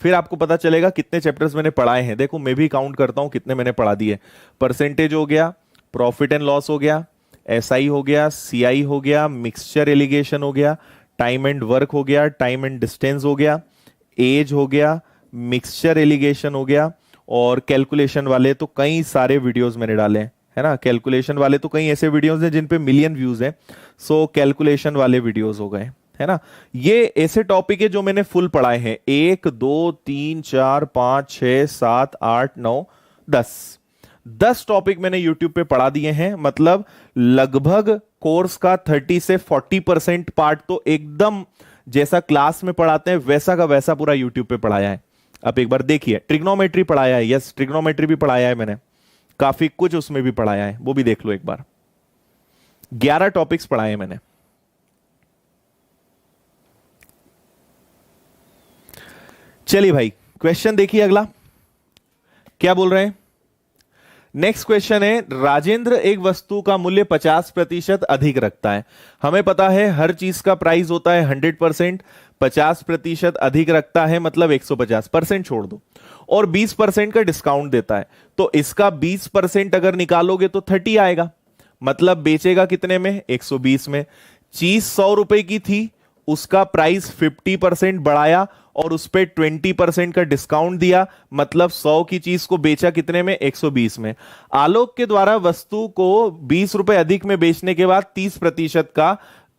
फिर आपको पता चलेगा कितने चैप्टर्स मैंने पढ़ाए हैं। देखो मैं भी काउंट करता हूं कितने मैंने पढ़ा दिए। परसेंटेज हो गया, प्रॉफिट एंड लॉस हो गया, SI हो गया, CI हो गया, मिक्सचर एलिगेशन हो गया, टाइम एंड वर्क हो गया, टाइम एंड डिस्टेंस हो गया, एज हो गया, मिक्सचर एलिगेशन हो गया, और कैलकुलेशन वाले तो कई सारे वीडियोस मैंने डाले हैं, है ना। कैलकुलेशन वाले तो कई ऐसे वीडियोस हैं जिन पे मिलियन व्यूज हैं, सो कैलकुलेशन वाले वीडियोस हो गए, है ना। ये ऐसे टॉपिक है जो मैंने फुल पढ़ाए हैं। 1 2 3 4 5 6 7 8 9 10 टॉपिक मैंने यूट्यूब पे पढ़ा दिए हैं। मतलब लगभग कोर्स का 30 से 40% पार्ट तो एकदम जैसा क्लास में पढ़ाते हैं वैसा का वैसा पूरा यूट्यूब पे पढ़ाया है। अब एक बार देखिए, ट्रिग्नोमेट्री पढ़ाया है, यस ट्रिग्नोमेट्री भी पढ़ाया है मैंने, काफी कुछ उसमें भी पढ़ाया है, वो भी देख लो एक बार। 11 टॉपिक्स पढ़ाए मैंने। चलिए भाई, क्वेश्चन देखिए अगला क्या बोल रहे हैं। नेक्स्ट क्वेश्चन है, राजेंद्र एक वस्तु का मूल्य 50% अधिक रखता है। हमें पता है हर चीज का प्राइस होता है 100%, 50% अधिक रखता है मतलब 150%, छोड़ दो, और 20% का डिस्काउंट देता है। तो इसका 20% अगर निकालोगे तो 30 आएगा, मतलब बेचेगा कितने में, 120 में। चीज 100 रुपए की थी, उसका प्राइस 50% बढ़ाया और उस पर 20% का डिस्काउंट दिया, मतलब 100 की चीज को बेचा कितने में, 120 में। आलोक के द्वारा वस्तु को 20 रुपए अधिक में बेचने के बाद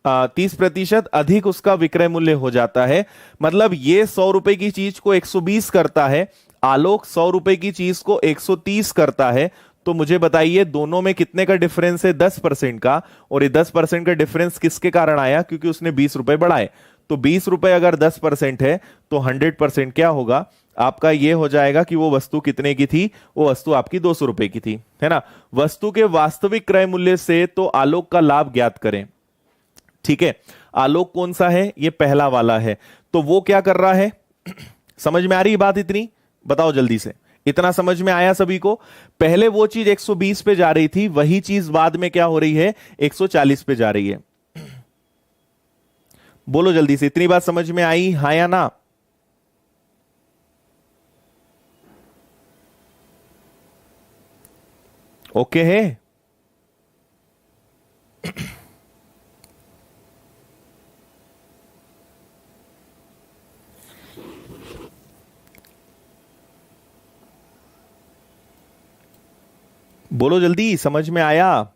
30% अधिक उसका विक्रय मूल्य हो जाता है। मतलब ये 100 रुपए की चीज को 120 करता है, आलोक 100 रुपए की चीज को 130 करता है। तो मुझे बताइए दोनों में कितने का डिफरेंस है, 10% का। और ये 10% का डिफरेंस किसके कारण आया, क्योंकि उसने 20 रुपए बढ़ाए। तो 20 रुपए अगर 10% है तो 100% क्या होगा आपका, ये हो जाएगा कि वो वस्तु कितने की थी, वो वस्तु आपकी 200 रुपए की थी, है ना। वस्तु के वास्तविक क्रय मूल्य से तो आलोक का लाभ ज्ञात करें। ठीक है, आलोक कौन सा है, ये पहला वाला है। तो वो क्या कर रहा है, समझ में आ रही बात इतनी, बताओ जल्दी से, इतना समझ में आया सभी को। पहले वो चीज 120 पे जा रही थी, वही चीज बाद में क्या हो रही है, 140 पे जा रही है। बोलो जल्दी से, इतनी बात समझ में आई, हाँ या ना। ओके है। बोलो जल्दी, समझ में आया।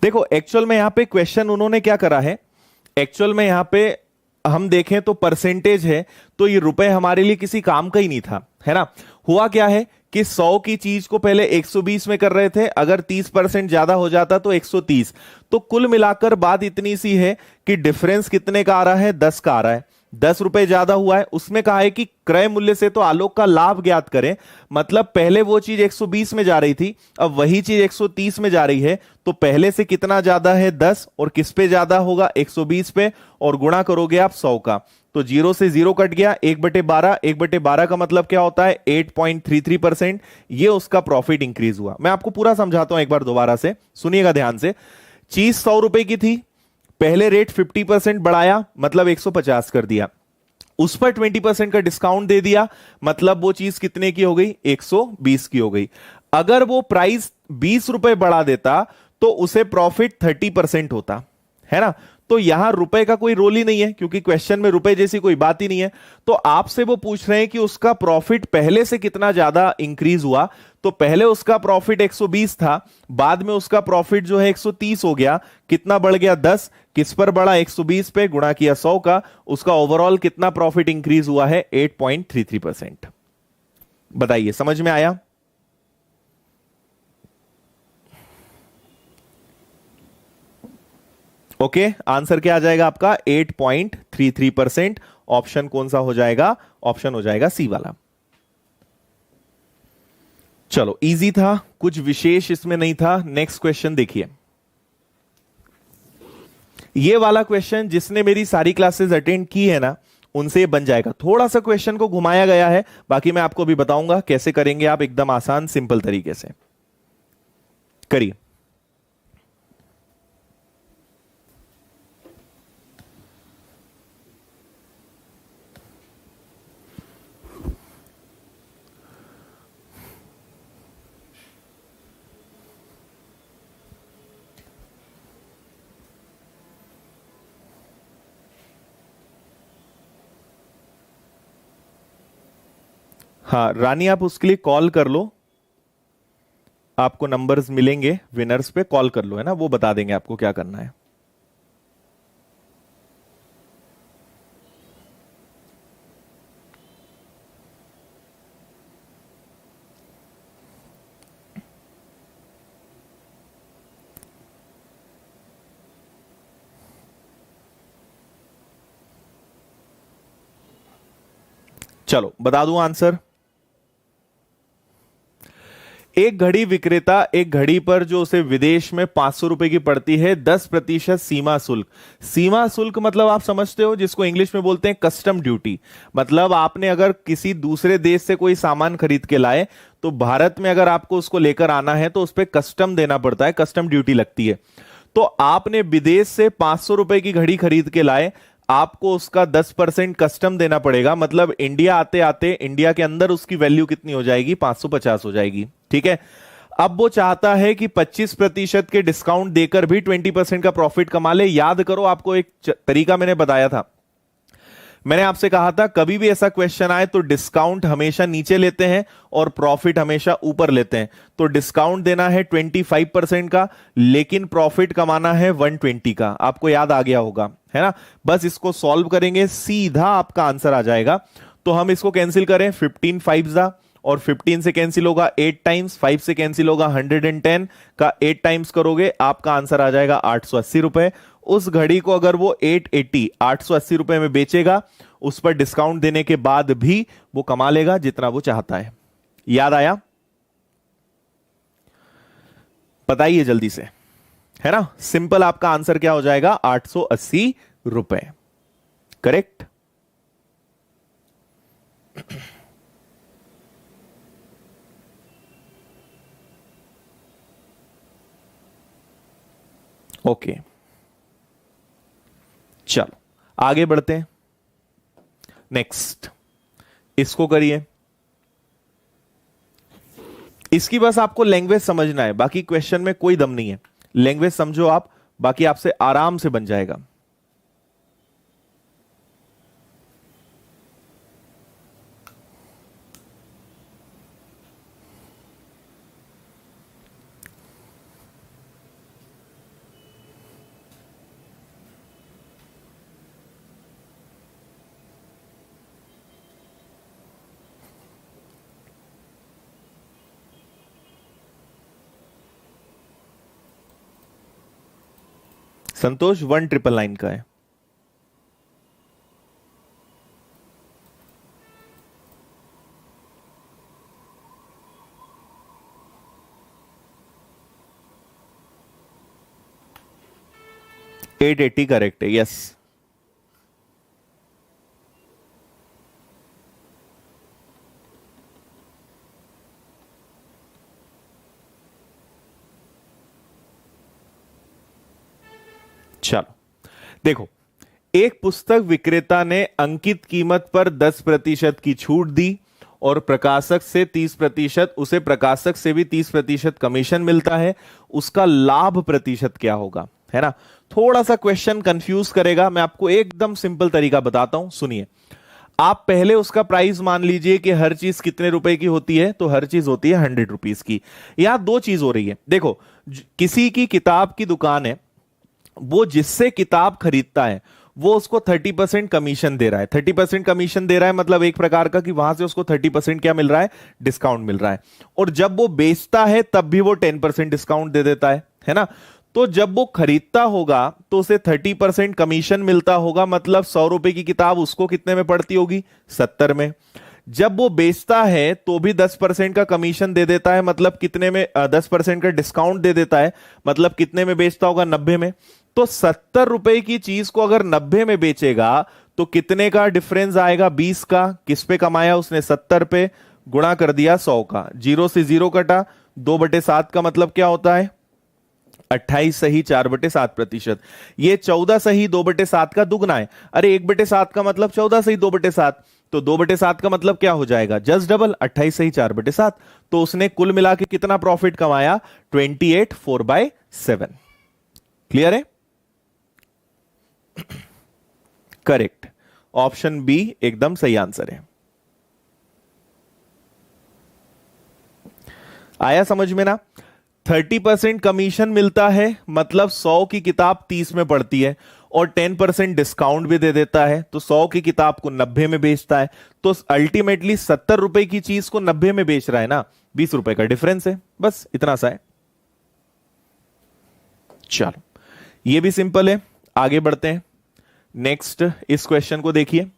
देखो एक्चुअल में यहां पे क्वेश्चन उन्होंने क्या करा है, एक्चुअल में यहां पे हम देखें तो परसेंटेज है, तो ये रुपए हमारे लिए किसी काम का ही नहीं था, है ना। हुआ क्या है कि 100 की चीज को पहले 120 में कर रहे थे, अगर 30% ज्यादा हो जाता तो 130। तो कुल मिलाकर बात इतनी सी है कि डिफरेंस कितने का आ रहा है, 10 का आ रहा है। 10 रुपए ज्यादा हुआ है, उसमें कहा है कि क्रय मूल्य से तो आलोक का लाभ ज्ञात करें। मतलब पहले वो चीज 120 में जा रही थी, अब वही चीज 130 में जा रही है। तो पहले से कितना ज्यादा है, 10, और किस पे ज्यादा होगा, 120 पे, और गुणा करोगे आप 100 का। तो 0 से 0 कट गया, 1/12, 1/12 का मतलब क्या होता है, 8.33%। ये उसका प्रॉफिट इंक्रीज हुआ। मैं आपको पूरा समझाता हूं एक बार दोबारा से, सुनिएगा ध्यान से। चीज 100 रुपए की थी, पहले रेट 50% बढ़ाया, मतलब 150 कर दिया, उस पर 20% का डिस्काउंट दे दिया, मतलब वो चीज कितने की हो गई, 120 की हो गई। अगर वो प्राइस 20 रुपए बढ़ा देता तो उसे प्रॉफिट 30% होता, है ना। तो यहां रुपए का कोई रोल ही नहीं है, क्योंकि क्वेश्चन में रुपए जैसी कोई बात ही नहीं है। तो आपसे वो पूछ रहे हैं कि उसका प्रॉफिट पहले से कितना ज्यादा इंक्रीज हुआ। तो पहले उसका प्रॉफिट 120 था, बाद में उसका प्रॉफिट जो है 130 हो गया। कितना बढ़ गया, 10, किस पर बढ़ा, 120 पे, गुणा किया 100 का। उसका ओवरऑल कितना प्रॉफिट इंक्रीज हुआ है, 8.33%। बताइए समझ में आया। ओके, आंसर क्या आ जाएगा आपका, 8.33%। ऑप्शन कौन सा हो जाएगा, ऑप्शन हो जाएगा सी वाला। चलो इजी था, कुछ विशेष इसमें नहीं था। नेक्स्ट क्वेश्चन देखिए, ये वाला क्वेश्चन जिसने मेरी सारी क्लासेस अटेंड की है ना, उनसे ये बन जाएगा। थोड़ा सा क्वेश्चन को घुमाया गया है, बाकी मैं आपको भी बताऊंगा कैसे करेंगे आप, एकदम आसान सिंपल तरीके से करिए। हाँ रानी, आप उसके लिए कॉल कर लो, आपको नंबर्स मिलेंगे विनर्स पे, कॉल कर लो, है ना, वो बता देंगे आपको क्या करना है। चलो बता दूं आंसर। एक घड़ी विक्रेता एक घड़ी पर जो उसे विदेश में 500 रुपए की पड़ती है 10% सीमा शुल्क। सीमा शुल्क मतलब आप समझते हो, जिसको इंग्लिश में बोलते हैं कस्टम ड्यूटी। मतलब आपने अगर किसी दूसरे देश से कोई सामान खरीद के लाए तो भारत में अगर आपको उसको लेकर आना है तो उस पर कस्टम देना पड़ता है, कस्टम ड्यूटी लगती है। तो आपने विदेश से 500 रुपए की घड़ी खरीद के लाए, आपको उसका 10% कस्टम देना पड़ेगा। मतलब इंडिया आते आते इंडिया के अंदर उसकी वैल्यू कितनी हो जाएगी, 550 हो जाएगी। ठीक है। अब वो चाहता है कि 25% के डिस्काउंट देकर भी 20% का प्रॉफिट कमा ले। याद करो, आपको एक तरीका मैंने बताया था। मैंने आपसे कहा था कभी भी ऐसा क्वेश्चन आए तो डिस्काउंट हमेशा नीचे लेते हैं और प्रॉफिट हमेशा ऊपर लेते हैं। तो डिस्काउंट देना है 25% का, लेकिन प्रॉफिट कमाना है 120 का। आपको याद आ गया होगा, है ना। बस इसको सॉल्व करेंगे, सीधा आपका आंसर आ जाएगा। तो हम इसको कैंसिल करें, 15 5 जा, और 15 से कैंसिल होगा 8 टाइम्स, 5 से कैंसिल होगा 110 का 8 टाइम्स करोगे, आपका आंसर आ जाएगा 880 रुपए। उस घड़ी को अगर वो 880 रुपए में बेचेगा, उस पर डिस्काउंट देने के बाद भी वो कमा लेगा जितना वो चाहता है। याद आया? बताइए जल्दी से, है ना। सिंपल, आपका आंसर क्या हो जाएगा, 880 रुपए। करेक्ट। ओके, चलो आगे बढ़ते हैं। नेक्स्ट, इसको करिए। इसकी बस आपको लैंग्वेज समझना है, बाकी क्वेश्चन में कोई दम नहीं है। लैंग्वेज समझो आप, बाकी आपसे आराम से बन जाएगा। संतोष 1999 का है। एट 80 करेक्ट है, यस। चलो देखो, एक पुस्तक विक्रेता ने अंकित कीमत पर 10% की छूट दी और प्रकाशक से 30%, उसे प्रकाशक से भी 30% कमीशन मिलता है। उसका लाभ प्रतिशत क्या होगा, है ना। थोड़ा सा क्वेश्चन कंफ्यूज करेगा, मैं आपको एकदम सिंपल तरीका बताता हूं, सुनिए। आप पहले उसका प्राइस मान लीजिए कि हर चीज कितने रुपए की होती है, तो हर चीज होती है 100 रुपीज की। यहां दो चीज हो रही है, देखो। किसी की किताब की दुकान है, वो जिससे किताब खरीदता है वो उसको 30% कमीशन दे रहा है। 30% कमीशन दे रहा है मतलब एक प्रकार का कि वहां से उसको 30% क्या मिल रहा है, डिस्काउंट मिल रहा है। और जब वो बेचता है तब भी वो 10% डिस्काउंट दे देता है ना। तो जब वो खरीदता होगा तो उसे 30% कमीशन मिलता होगा, मतलब 100 रुपए की किताब उसको कितने में पड़ती होगी, 70 में। जब वो बेचता है तो भी 10% का कमीशन दे देता है, मतलब कितने में, 10% का डिस्काउंट दे देता है, मतलब कितने में बेचता होगा, 90 में। तो 70 रुपए की चीज को अगर 90 में बेचेगा तो कितने का डिफरेंस आएगा, 20 का। किस पे कमाया उसने, 70 पे, गुणा कर दिया 100 का, जीरो से जीरो कटा, 2/7 का मतलब क्या होता है, 28 सही 4/7%। ये 14 सही 2/7 का दुगना है। अरे 1/7 का मतलब 14 सही 2/7, तो 2/7 का मतलब क्या हो जाएगा, जस्ट डबल, 28 सही 4/7। तो उसने कुल मिला के कितना प्रॉफिट कमाया, 28 4/7। क्लियर है? करेक्ट, ऑप्शन बी एकदम सही आंसर है। आया समझ में ना। 30% कमीशन मिलता है, मतलब 100 की किताब 30 में पड़ती है, और 10% डिस्काउंट भी दे देता है, तो 100 की किताब को 90 में बेचता है। तो अल्टीमेटली 70 रुपए की चीज को 90 में बेच रहा है ना, 20 रुपए का डिफरेंस है, बस इतना सा है। चलो ये भी सिंपल है, आगे बढ़ते हैं। नेक्स्ट, इस क्वेश्चन को देखिए।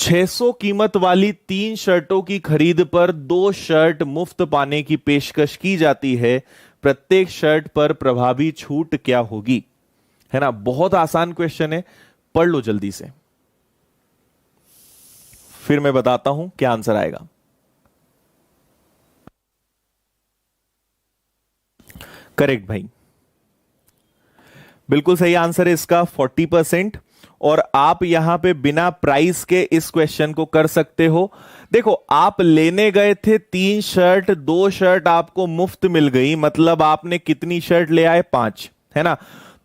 600 कीमत वाली 3 शर्टों की खरीद पर 2 शर्ट मुफ्त पाने की पेशकश की जाती है, प्रत्येक शर्ट पर प्रभावी छूट क्या होगी? है ना, बहुत आसान क्वेश्चन है, पढ़ लो जल्दी से, फिर मैं बताता हूं क्या आंसर आएगा। करेक्ट भाई, बिल्कुल सही आंसर है इसका 40%। और आप यहां पे बिना प्राइस के इस क्वेश्चन को कर सकते हो। देखो, आप लेने गए थे 3 शर्ट, 2 शर्ट आपको मुफ्त मिल गई, मतलब आपने कितनी शर्ट ले आए? 5, है ना।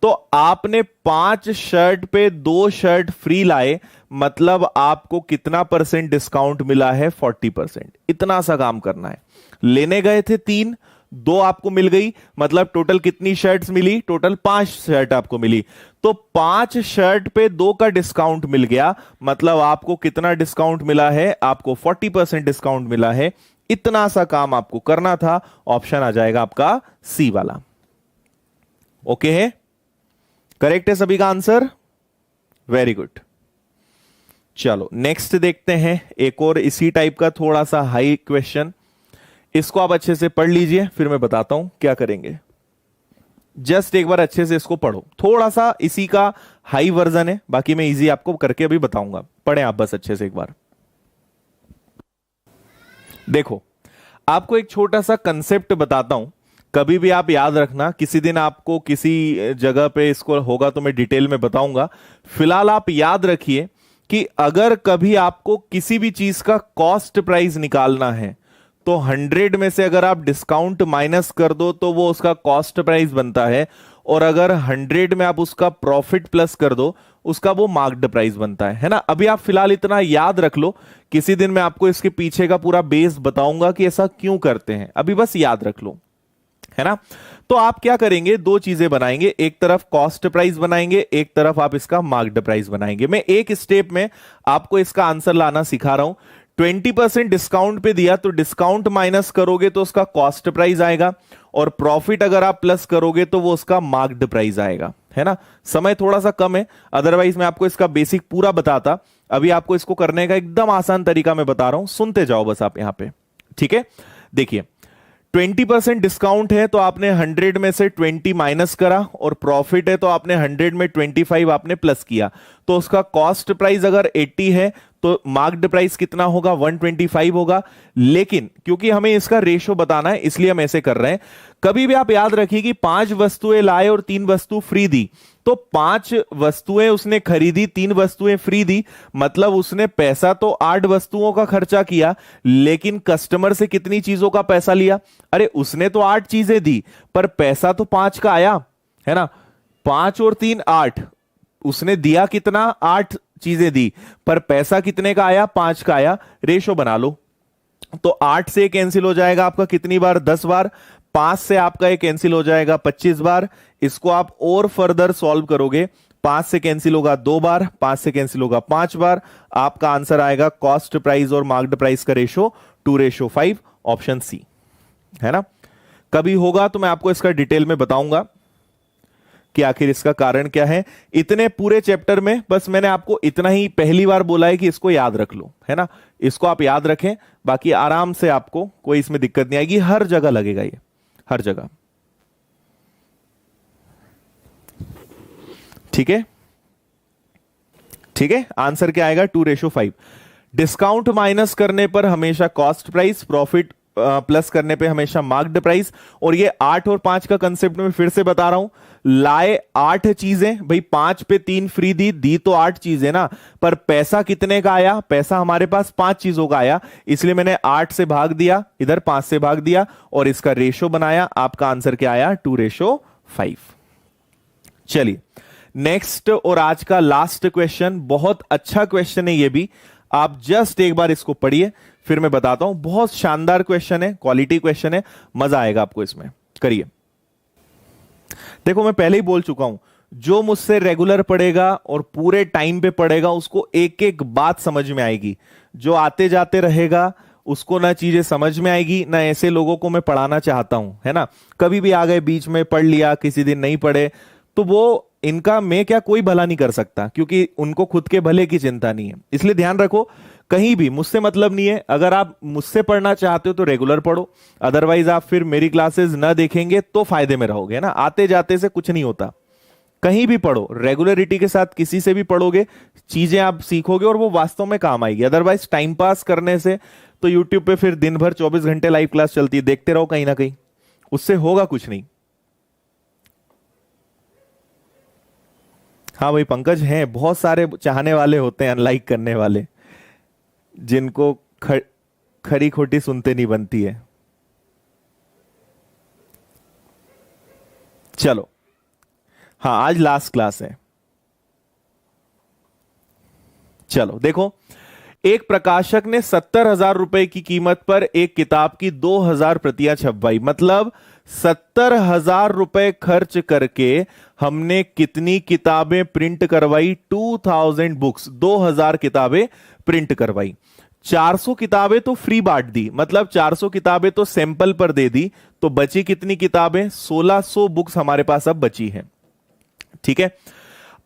तो आपने 5 शर्ट पे 2 शर्ट फ्री लाए, मतलब आपको कितना परसेंट डिस्काउंट मिला है? 40%। इतना सा काम करना है। लेने गए थे 3, 2 आपको मिल गई, मतलब टोटल कितनी शर्ट्स मिली? टोटल 5 शर्ट आपको मिली। तो 5 शर्ट पे 2 का डिस्काउंट मिल गया, मतलब आपको कितना डिस्काउंट मिला है? आपको 40% डिस्काउंट मिला है। इतना सा काम आपको करना था। ऑप्शन आ जाएगा आपका सी वाला। ओके है, करेक्ट है सभी का आंसर? Very good. चलो नेक्स्ट देखते हैं, एक और इसी टाइप का थोड़ा सा हाई क्वेश्चन। इसको आप अच्छे से पढ़ लीजिए, फिर मैं बताता हूं क्या करेंगे। जस्ट एक बार अच्छे से इसको पढ़ो, थोड़ा सा इसी का हाई वर्जन है, बाकी मैं इजी आपको करके अभी बताऊंगा। पढ़ें आप बस अच्छे से एक बार। देखो, आपको एक छोटा सा कंसेप्ट बताता हूं, कभी भी आप याद रखना। किसी दिन आपको किसी जगह पे इसको होगा तो मैं डिटेल में बताऊंगा। फिलहाल आप याद रखिए कि अगर कभी आपको किसी भी चीज का कॉस्ट प्राइस निकालना है, तो 100 में से अगर आप डिस्काउंट माइनस कर दो तो वो उसका कॉस्ट प्राइस बनता है, और अगर 100 में आप उसका प्रॉफिट प्लस कर दो, उसका वो मार्क्ड प्राइस बनता है ना। अभी आप फिलहाल इतना याद रख लो, किसी दिन मैं आपको इसके पीछे का पूरा बेस बताऊंगा कि ऐसा क्यों करते हैं, अभी बस याद रख लो, है ना। तो आप क्या करेंगे? 2 चीजें बनाएंगे, एक तरफ कॉस्ट प्राइस बनाएंगे, एक तरफ आप इसका मार्क्ड प्राइस बनाएंगे। मैं एक स्टेप में आपको इसका आंसर लाना सिखा रहा हूं। 20% डिस्काउंट पे दिया तो डिस्काउंट माइनस करोगे तो उसका कॉस्ट प्राइस आएगा, और प्रॉफिट अगर आप प्लस करोगे तो वो उसका मार्क्ड प्राइस आएगा, है ना। समय थोड़ा सा कम है, अदरवाइज मैं आपको इसका बेसिक पूरा बताता। अभी आपको इसको करने का एकदम आसान तरीका मैं बता रहा हूं, सुनते जाओ बस आप यहां पे, ठीक है। देखिए, 20% डिस्काउंट है तो आपने 100 में से 20 माइनस करा, और प्रॉफिट है तो आपने 100 में 25 आपने प्लस किया, तो उसका कॉस्ट प्राइस अगर 80 है तो मार्क्ड प्राइस कितना होगा? 125 होगा। लेकिन क्योंकि हमें इसका रेशो बताना है इसलिए हम ऐसे कर रहे हैं। कभी भी आप याद रखिए कि 5 वस्तुएं लाए और 3 वस्तु फ्री दी, तो 5 वस्तुएं उसने खरीदी, 3 वस्तुएं फ्री दी, मतलब उसने पैसा तो 8 वस्तुओं का खर्चा किया, लेकिन कस्टमर से कितनी चीजों का पैसा लिया? अरे उसने तो 8 चीजें दी, पर पैसा तो 5 का आया, है ना। 5 और 3 8, उसने दिया कितना? 8 चीजें दी, पर पैसा कितने का आया? 5 का आया। रेशो बना लो, तो 8 से कैंसिल हो जाएगा आपका कितनी बार? 10 बार। 5 से आपका ये कैंसिल हो जाएगा 25 बार। इसको आप और फर्दर सॉल्व करोगे, 5 से कैंसिल होगा 2 बार, 5 से कैंसिल होगा 5 बार। आपका आंसर आएगा कॉस्ट प्राइस और मार्क्ड प्राइस का रेशो 2:5, ऑप्शन सी, है ना। कभी होगा तो मैं आपको इसका डिटेल में बताऊंगा कि आखिर इसका कारण क्या है। इतने पूरे चैप्टर में बस मैंने आपको इतना ही पहली बार बोला है कि इसको याद रख लो, है ना। इसको आप याद रखें, बाकी आराम से आपको कोई इसमें दिक्कत नहीं आएगी, हर जगह लगेगा ये, हर जगह, ठीक है। ठीक है, आंसर क्या आएगा? 2:5। डिस्काउंट माइनस करने पर हमेशा कॉस्ट प्राइस, प्रॉफिट प्लस करने पे हमेशा मार्क्ड प्राइस। और ये 8 और 5 का कंसेप्ट में फिर से बता रहा हूं, लाए 8 चीजें, भाई 5 पे 3 फ्री दी तो 8 चीजें ना, पर पैसा कितने का आया? पैसा हमारे पास 5 चीजों का आया, इसलिए मैंने 8 से भाग दिया, इधर 5 से भाग दिया, और इसका रेशो बनाया। आपका आंसर क्या आया? 2:5। चलिए नेक्स्ट और आज का लास्ट क्वेश्चन, बहुत अच्छा क्वेश्चन है ये भी, आप जस्ट एक बार इसको पढ़िए फिर मैं बताता हूं। बहुत शानदार क्वेश्चन है, क्वालिटी क्वेश्चन है, मजा आएगा आपको इसमें। करिए, देखो मैं पहले ही बोल चुका हूं, जो मुझसे रेगुलर पढ़ेगा और पूरे टाइम पे पढ़ेगा उसको एक एक बात समझ में आएगी। जो आते जाते रहेगा उसको ना चीजें समझ में आएगी, ना ऐसे लोगों को मैं पढ़ाना चाहता हूं, है ना। कभी भी आ गए बीच में, पढ़ लिया, किसी दिन नहीं पढ़े, तो वो इनका मैं क्या कोई भला नहीं कर सकता, क्योंकि उनको खुद के भले की चिंता नहीं है। इसलिए ध्यान रखो, कहीं भी मुझसे मतलब नहीं है। अगर आप मुझसे पढ़ना चाहते हो तो रेगुलर पढ़ो, अदरवाइज आप फिर मेरी क्लासेस न देखेंगे तो फायदे में रहोगे ना, आते जाते से कुछ नहीं होता। कहीं भी पढ़ो, रेगुलरिटी के साथ किसी से भी पढ़ोगे, चीजें आप सीखोगे और वो वास्तव में काम आएगी। अदरवाइज टाइम पास करने से तो यूट्यूब पे फिर दिन भर 24 घंटे लाइव क्लास चलती है, देखते रहो कहीं ना कहीं, उससे होगा कुछ नहीं। हाँ भाई पंकज, हैं बहुत सारे चाहने वाले होते हैं, अनलाइक करने वाले, जिनको खरी खोटी सुनते नहीं बनती है। चलो, हाँ आज लास्ट क्लास है। चलो देखो, एक प्रकाशक ने 70,000 रुपए की कीमत पर एक किताब की 2,000 प्रतियां छपवाई। मतलब 70,000 रुपए खर्च करके हमने कितनी किताबें प्रिंट करवाई? 2000 बुक्स, 2000 किताबें प्रिंट करवाई। 400 किताबें तो फ्री बांट दी, मतलब 400 किताबें तो सैंपल पर दे दी, तो बची कितनी किताबें? 1600 बुक्स हमारे पास अब बची है। ठीक है,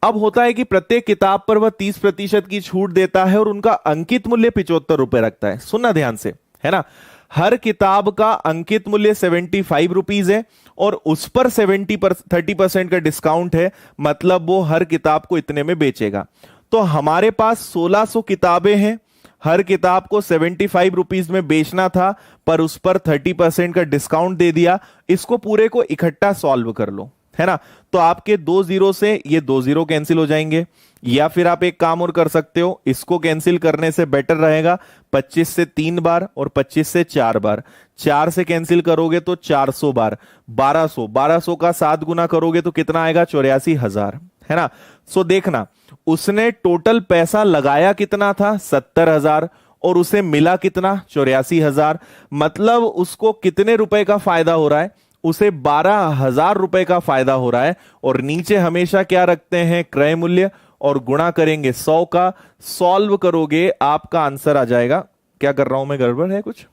अब होता है कि प्रत्येक किताब पर वह 30% की छूट देता है और उनका अंकित मूल्य 75 रुपए रखता है। सुनना ध्यान से, है ना, हर किताब का अंकित मूल्य 75 रुपीज है और उस पर 30% का डिस्काउंट है, मतलब वो हर किताब को इतने में बेचेगा। तो हमारे पास 1600 किताबें हैं, हर किताब को 75 रुपीज में बेचना था, पर उस पर 30% का डिस्काउंट दे दिया। इसको पूरे को इकट्ठा सॉल्व कर लो, है ना। तो आपके 2 जीरो से ये 2 जीरो कैंसिल हो जाएंगे, या फिर आप एक काम और कर सकते हो, इसको कैंसिल करने से बेटर रहेगा 25 से 3 बार और 25 से 4 बार। 4 से कैंसिल करोगे तो 400 बार, 1200, 1200 का 7 गुना करोगे तो कितना आएगा? 84,000, है ना। सो देखना, उसने टोटल पैसा लगाया कितना था? 70,000, और उसे मिला कितना? 84,000। मतलब उसको कितने रुपए का फायदा हो रहा है? उसे 12,000 रुपए का फायदा हो रहा है। और नीचे हमेशा क्या रखते हैं? क्रय मूल्य, और गुणा करेंगे 100 का। सॉल्व करोगे आपका आंसर आ जाएगा, क्या कर रहा हूं मैं, गड़बड़ है कुछ?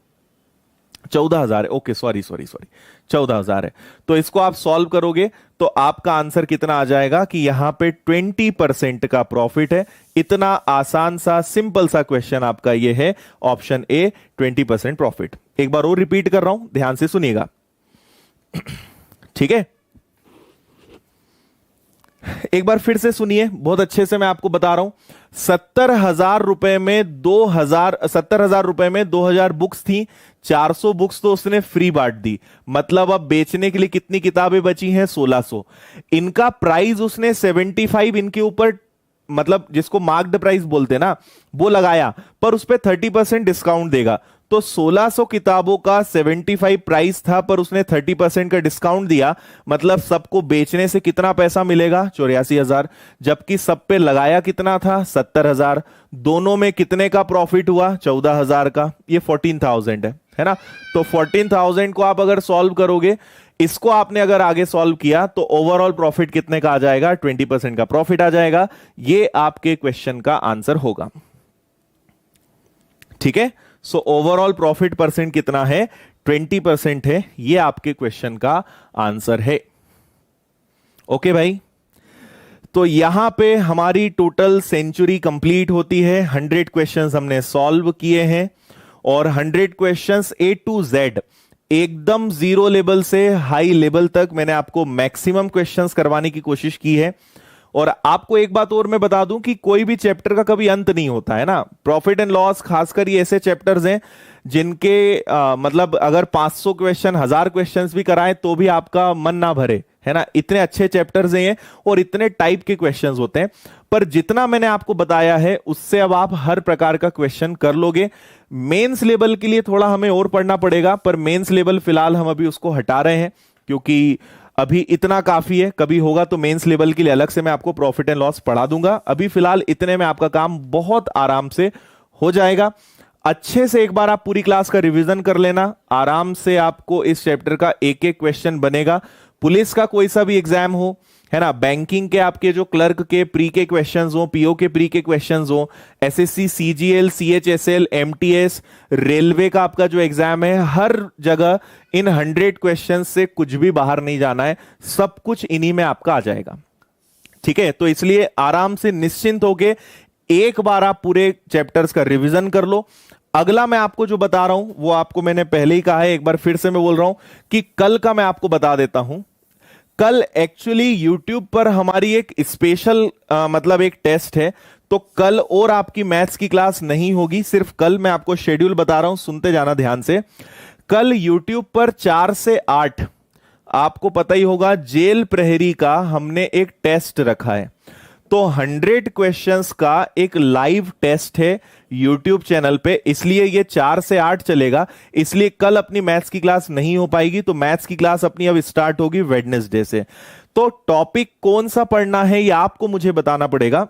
14,000 है, ओके सॉरी सॉरी सॉरी, 14,000 है। तो इसको आप सॉल्व करोगे तो आपका आंसर कितना आ जाएगा कि यहां पे 20% का प्रॉफिट है। इतना आसान सा सिंपल सा क्वेश्चन आपका ये है, ऑप्शन ए, 20% प्रॉफिट। एक बार और रिपीट कर रहा हूं, ध्यान से सुनिएगा। ठीक है, एक बार फिर से सुनिए, बहुत अच्छे से मैं आपको बता रहा हूं। 70,000 रुपए में 70,000 रुपए में 2,000 बुक्स थी, 400 बुक्स तो उसने फ्री बांट दी। मतलब अब बेचने के लिए कितनी किताबें बची हैं? 1600। इनका प्राइस उसने 75 इनके ऊपर, मतलब जिसको मार्क्ड प्राइस बोलते हैं ना, वो लगाया, पर उस पर 30% डिस्काउंट देगा। तो 1600 किताबों का 75 प्राइस था, पर उसने 30% का डिस्काउंट दिया, मतलब सबको बेचने से कितना पैसा मिलेगा? 84,000। जबकि सब पे लगाया कितना था? 70,000। दोनों में कितने का प्रॉफिट हुआ? 14,000 का। ये 14,000 है ना। तो 14,000 को आप अगर सॉल्व करोगे, इसको आपने अगर आगे सॉल्व किया, तो ओवरऑल प्रॉफिट कितने का आ जाएगा? 20% का प्रॉफिट आ जाएगा। ये आपके क्वेश्चन का आंसर होगा। ठीक है, सो ओवरऑल प्रॉफिट परसेंट कितना है? 20% है। ये आपके क्वेश्चन का आंसर है। ओके भाई, तो यहां पे हमारी टोटल सेंचुरी कंप्लीट होती है। 100 क्वेश्चंस हमने सॉल्व किए हैं, और 100 क्वेश्चंस ए टू जेड, एकदम जीरो लेवल से हाई लेवल तक मैंने आपको मैक्सिमम क्वेश्चंस करवाने की कोशिश की है। और आपको एक बात और मैं बता दूं कि कोई भी चैप्टर का कभी अंत नहीं होता है ना। प्रॉफिट एंड लॉस खासकर ये ऐसे चैप्टर्स हैं जिनके मतलब अगर 500 क्वेश्चन, 1000 क्वेश्चंस भी कराएं तो भी आपका मन ना भरे, है ना। इतने अच्छे चैप्टर्स हैं और इतने टाइप के क्वेश्चंस होते हैं। पर जितना मैंने आपको बताया है उससे अब आप हर प्रकार का क्वेश्चन कर लोगे। मेंस लेवल के लिए थोड़ा हमें और पढ़ना पड़ेगा, पर मेंस लेवल फिलहाल हम अभी उसको हटा रहे हैं, क्योंकि अभी इतना काफी है। कभी होगा तो मेंस लेवल के लिए अलग से मैं आपको प्रॉफिट एंड लॉस पढ़ा दूंगा। अभी फिलहाल इतने में आपका काम बहुत आराम से हो जाएगा। अच्छे से एक बार आप पूरी क्लास का रिवीजन कर लेना, आराम से आपको इस चैप्टर का एक एक क्वेश्चन बनेगा। पुलिस का कोई सा भी एग्जाम हो, है ना, बैंकिंग के आपके जो क्लर्क के प्री के क्वेश्चंस हो, पीओ के प्री के क्वेश्चंस हो, SSC, CGL, CHSL, MTS, railway का आपका जो एग्जाम है, हर जगह इन 100 क्वेश्चंस से कुछ भी बाहर नहीं जाना है, सब कुछ इन्हीं में आपका आ जाएगा। ठीक है, तो इसलिए आराम से निश्चिंत होके एक बार आप पूरे चैप्टर्स का रिवीजन कर लो। अगला मैं आपको जो बता रहा हूं वो आपको मैंने पहले ही कहा है, एक बार फिर से मैं बोल रहा हूं कि कल का मैं आपको बता देता हूं। कल एक्चुअली YouTube पर हमारी एक स्पेशल मतलब एक टेस्ट है, तो कल और आपकी मैथ्स की क्लास नहीं होगी। सिर्फ कल मैं आपको शेड्यूल बता रहा हूं, सुनते जाना ध्यान से। कल YouTube पर 4 से 8, आपको पता ही होगा, जेल प्रहरी का हमने एक टेस्ट रखा है। तो 100 क्वेश्चंस का एक लाइव टेस्ट है YouTube चैनल पे, इसलिए ये 4 से 8 चलेगा। इसलिए कल अपनी मैथ्स की क्लास नहीं हो पाएगी। तो मैथ्स की क्लास अपनी अब स्टार्ट होगी वेडनेसडे से। तो टॉपिक कौन सा पढ़ना है ये आपको मुझे बताना पड़ेगा।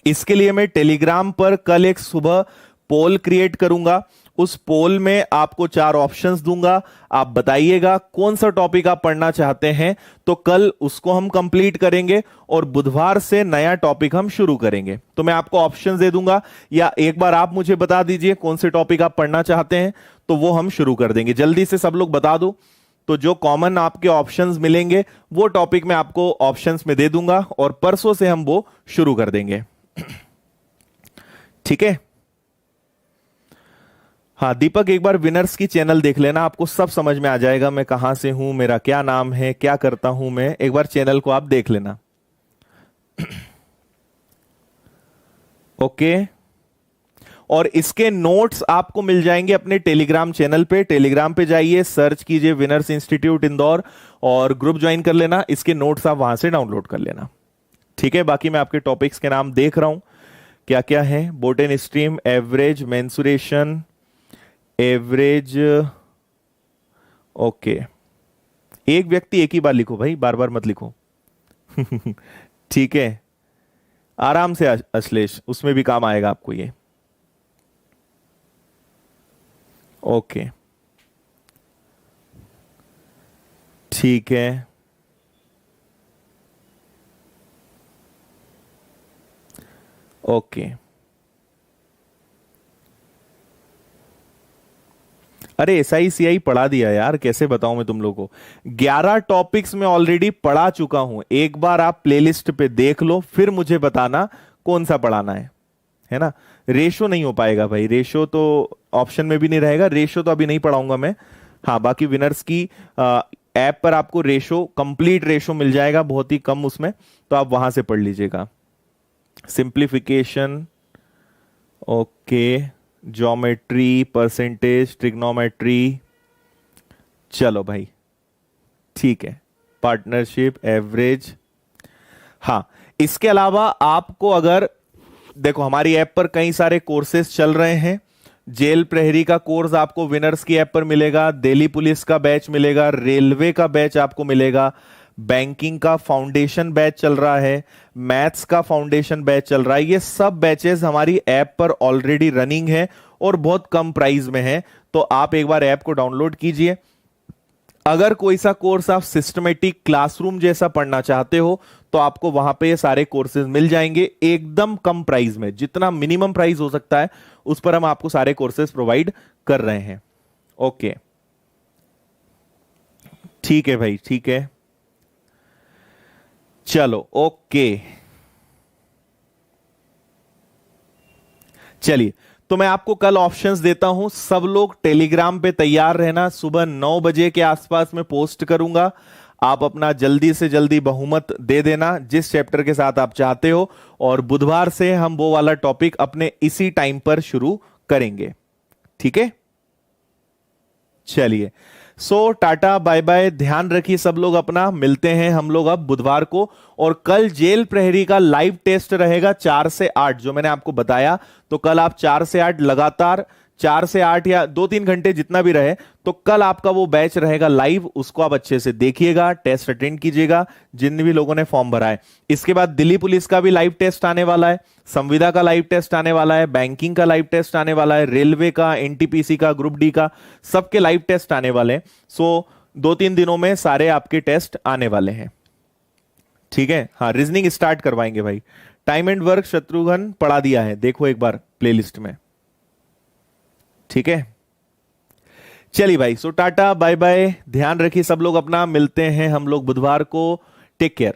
इसके लिए मैं टेलीग्राम पर कल एक सुबह पोल क्रिएट करूंगा। उस पोल में आपको 4 ऑप्शंस दूंगा, आप बताइएगा कौन सा टॉपिक आप पढ़ना चाहते हैं। तो कल उसको हम कंप्लीट करेंगे और बुधवार से नया टॉपिक हम शुरू करेंगे। तो मैं आपको ऑप्शंस दे दूंगा, या एक बार आप मुझे बता दीजिए कौन से टॉपिक आप पढ़ना चाहते हैं, तो वो हम शुरू कर देंगे। जल्दी से सब लोग बता दो। तो जो कॉमन आपके ऑप्शंस मिलेंगे वो टॉपिक मैं आपको ऑप्शंस में दे दूंगा और परसों से हम वो शुरू कर देंगे। ठीक है। हाँ दीपक, एक बार विनर्स की चैनल देख लेना, आपको सब समझ में आ जाएगा। मैं कहां से हूं, मेरा क्या नाम है, क्या करता हूं मैं, एक बार चैनल को आप देख लेना। ओके। और इसके नोट्स आपको मिल जाएंगे अपने टेलीग्राम चैनल पे। टेलीग्राम पे जाइए, सर्च कीजिए विनर्स इंस्टीट्यूट इंदौर और ग्रुप ज्वाइन कर लेना। इसके नोट्स आप वहां से डाउनलोड कर लेना। ठीक है। बाकी मैं आपके टॉपिक्स के नाम देख रहा हूं क्या क्या है। Boat and stream, average, mensuration, average. Okay, एक व्यक्ति एक ही बार लिखो भाई, बार बार मत लिखो। ठीक है, आराम से अश्लेष, उसमें भी काम आएगा आपको ये। ओके ठीक है। ओके, अरे SICI पढ़ा दिया यार, कैसे बताऊं मैं तुम लोगों को। 11 टॉपिक्स में ऑलरेडी पढ़ा चुका हूं। एक बार आप प्लेलिस्ट पे देख लो, फिर मुझे बताना कौन सा पढ़ाना है ना। रेशो नहीं हो पाएगा भाई, रेशो तो ऑप्शन में भी नहीं रहेगा, रेशो तो अभी नहीं पढ़ाऊंगा मैं। हाँ, बाकी विनर्स की ऐप पर आपको रेशो, कंप्लीट रेशो मिल जाएगा, बहुत ही कम उसमें, तो आप वहां से पढ़ लीजिएगा। Simplification, okay, geometry, percentage, trigonometry, चलो भाई ठीक है, पार्टनरशिप, एवरेज। हाँ, इसके अलावा आपको अगर देखो, हमारी ऐप पर कई सारे कोर्सेज चल रहे हैं। जेल प्रहरी का कोर्स आपको विनर्स की ऐप पर मिलेगा, दिल्ली पुलिस का बैच मिलेगा, रेलवे का बैच आपको मिलेगा, बैंकिंग का फाउंडेशन बैच चल रहा है, मैथ्स का फाउंडेशन बैच चल रहा है। ये सब बैचेस हमारी ऐप पर ऑलरेडी रनिंग है और बहुत कम प्राइस में है। तो आप एक बार ऐप को डाउनलोड कीजिए। अगर कोई सा कोर्स आप सिस्टमेटिक क्लासरूम जैसा पढ़ना चाहते हो तो आपको वहां पे ये सारे कोर्सेज मिल जाएंगे एकदम कम प्राइस में। जितना मिनिमम प्राइस हो सकता है उस पर हम आपको सारे कोर्सेज प्रोवाइड कर रहे हैं। ओके ठीक है भाई, ठीक है, चलो ओके। चलिए, तो मैं आपको कल ऑप्शंस देता हूं। सब लोग टेलीग्राम पे तैयार रहना, सुबह 9 बजे के आसपास में पोस्ट करूंगा। आप अपना जल्दी से जल्दी बहुमत दे देना जिस चैप्टर के साथ आप चाहते हो, और बुधवार से हम वो वाला टॉपिक अपने इसी टाइम पर शुरू करेंगे। ठीक है, चलिए, सो टाटा बाय बाय, ध्यान रखिए सब लोग अपना। मिलते हैं हम लोग अब बुधवार को। और कल जेल प्रहरी का लाइव टेस्ट रहेगा 4 से 8, जो मैंने आपको बताया। तो कल आप 4 से 8 लगातार, 4 से 8 या 2-3 घंटे जितना भी रहे, तो कल आपका वो बैच रहेगा लाइव। उसको आप अच्छे से देखिएगा, टेस्ट अटेंड कीजिएगा जिन भी लोगों ने फॉर्म भरा है। इसके बाद दिल्ली पुलिस का भी लाइव टेस्ट आने वाला है, संविदा का लाइव टेस्ट आने वाला है, बैंकिंग का लाइव टेस्ट आने वाला है, रेलवे का, NTPC का, ग्रुप डी का, सबके लाइव टेस्ट आने वाले हैं। सो 2-3 दिनों में सारे आपके टेस्ट आने वाले हैं। ठीक है, हाँ, रीजनिंग स्टार्ट करवाएंगे भाई। टाइम एंड वर्क शत्रुघ्न पढ़ा दिया है, देखो एक बार प्लेलिस्ट में। ठीक है, चलिए भाई, सो टाटा बाय बाय, ध्यान रखिए सब लोग अपना। मिलते हैं हम लोग बुधवार को। Take care.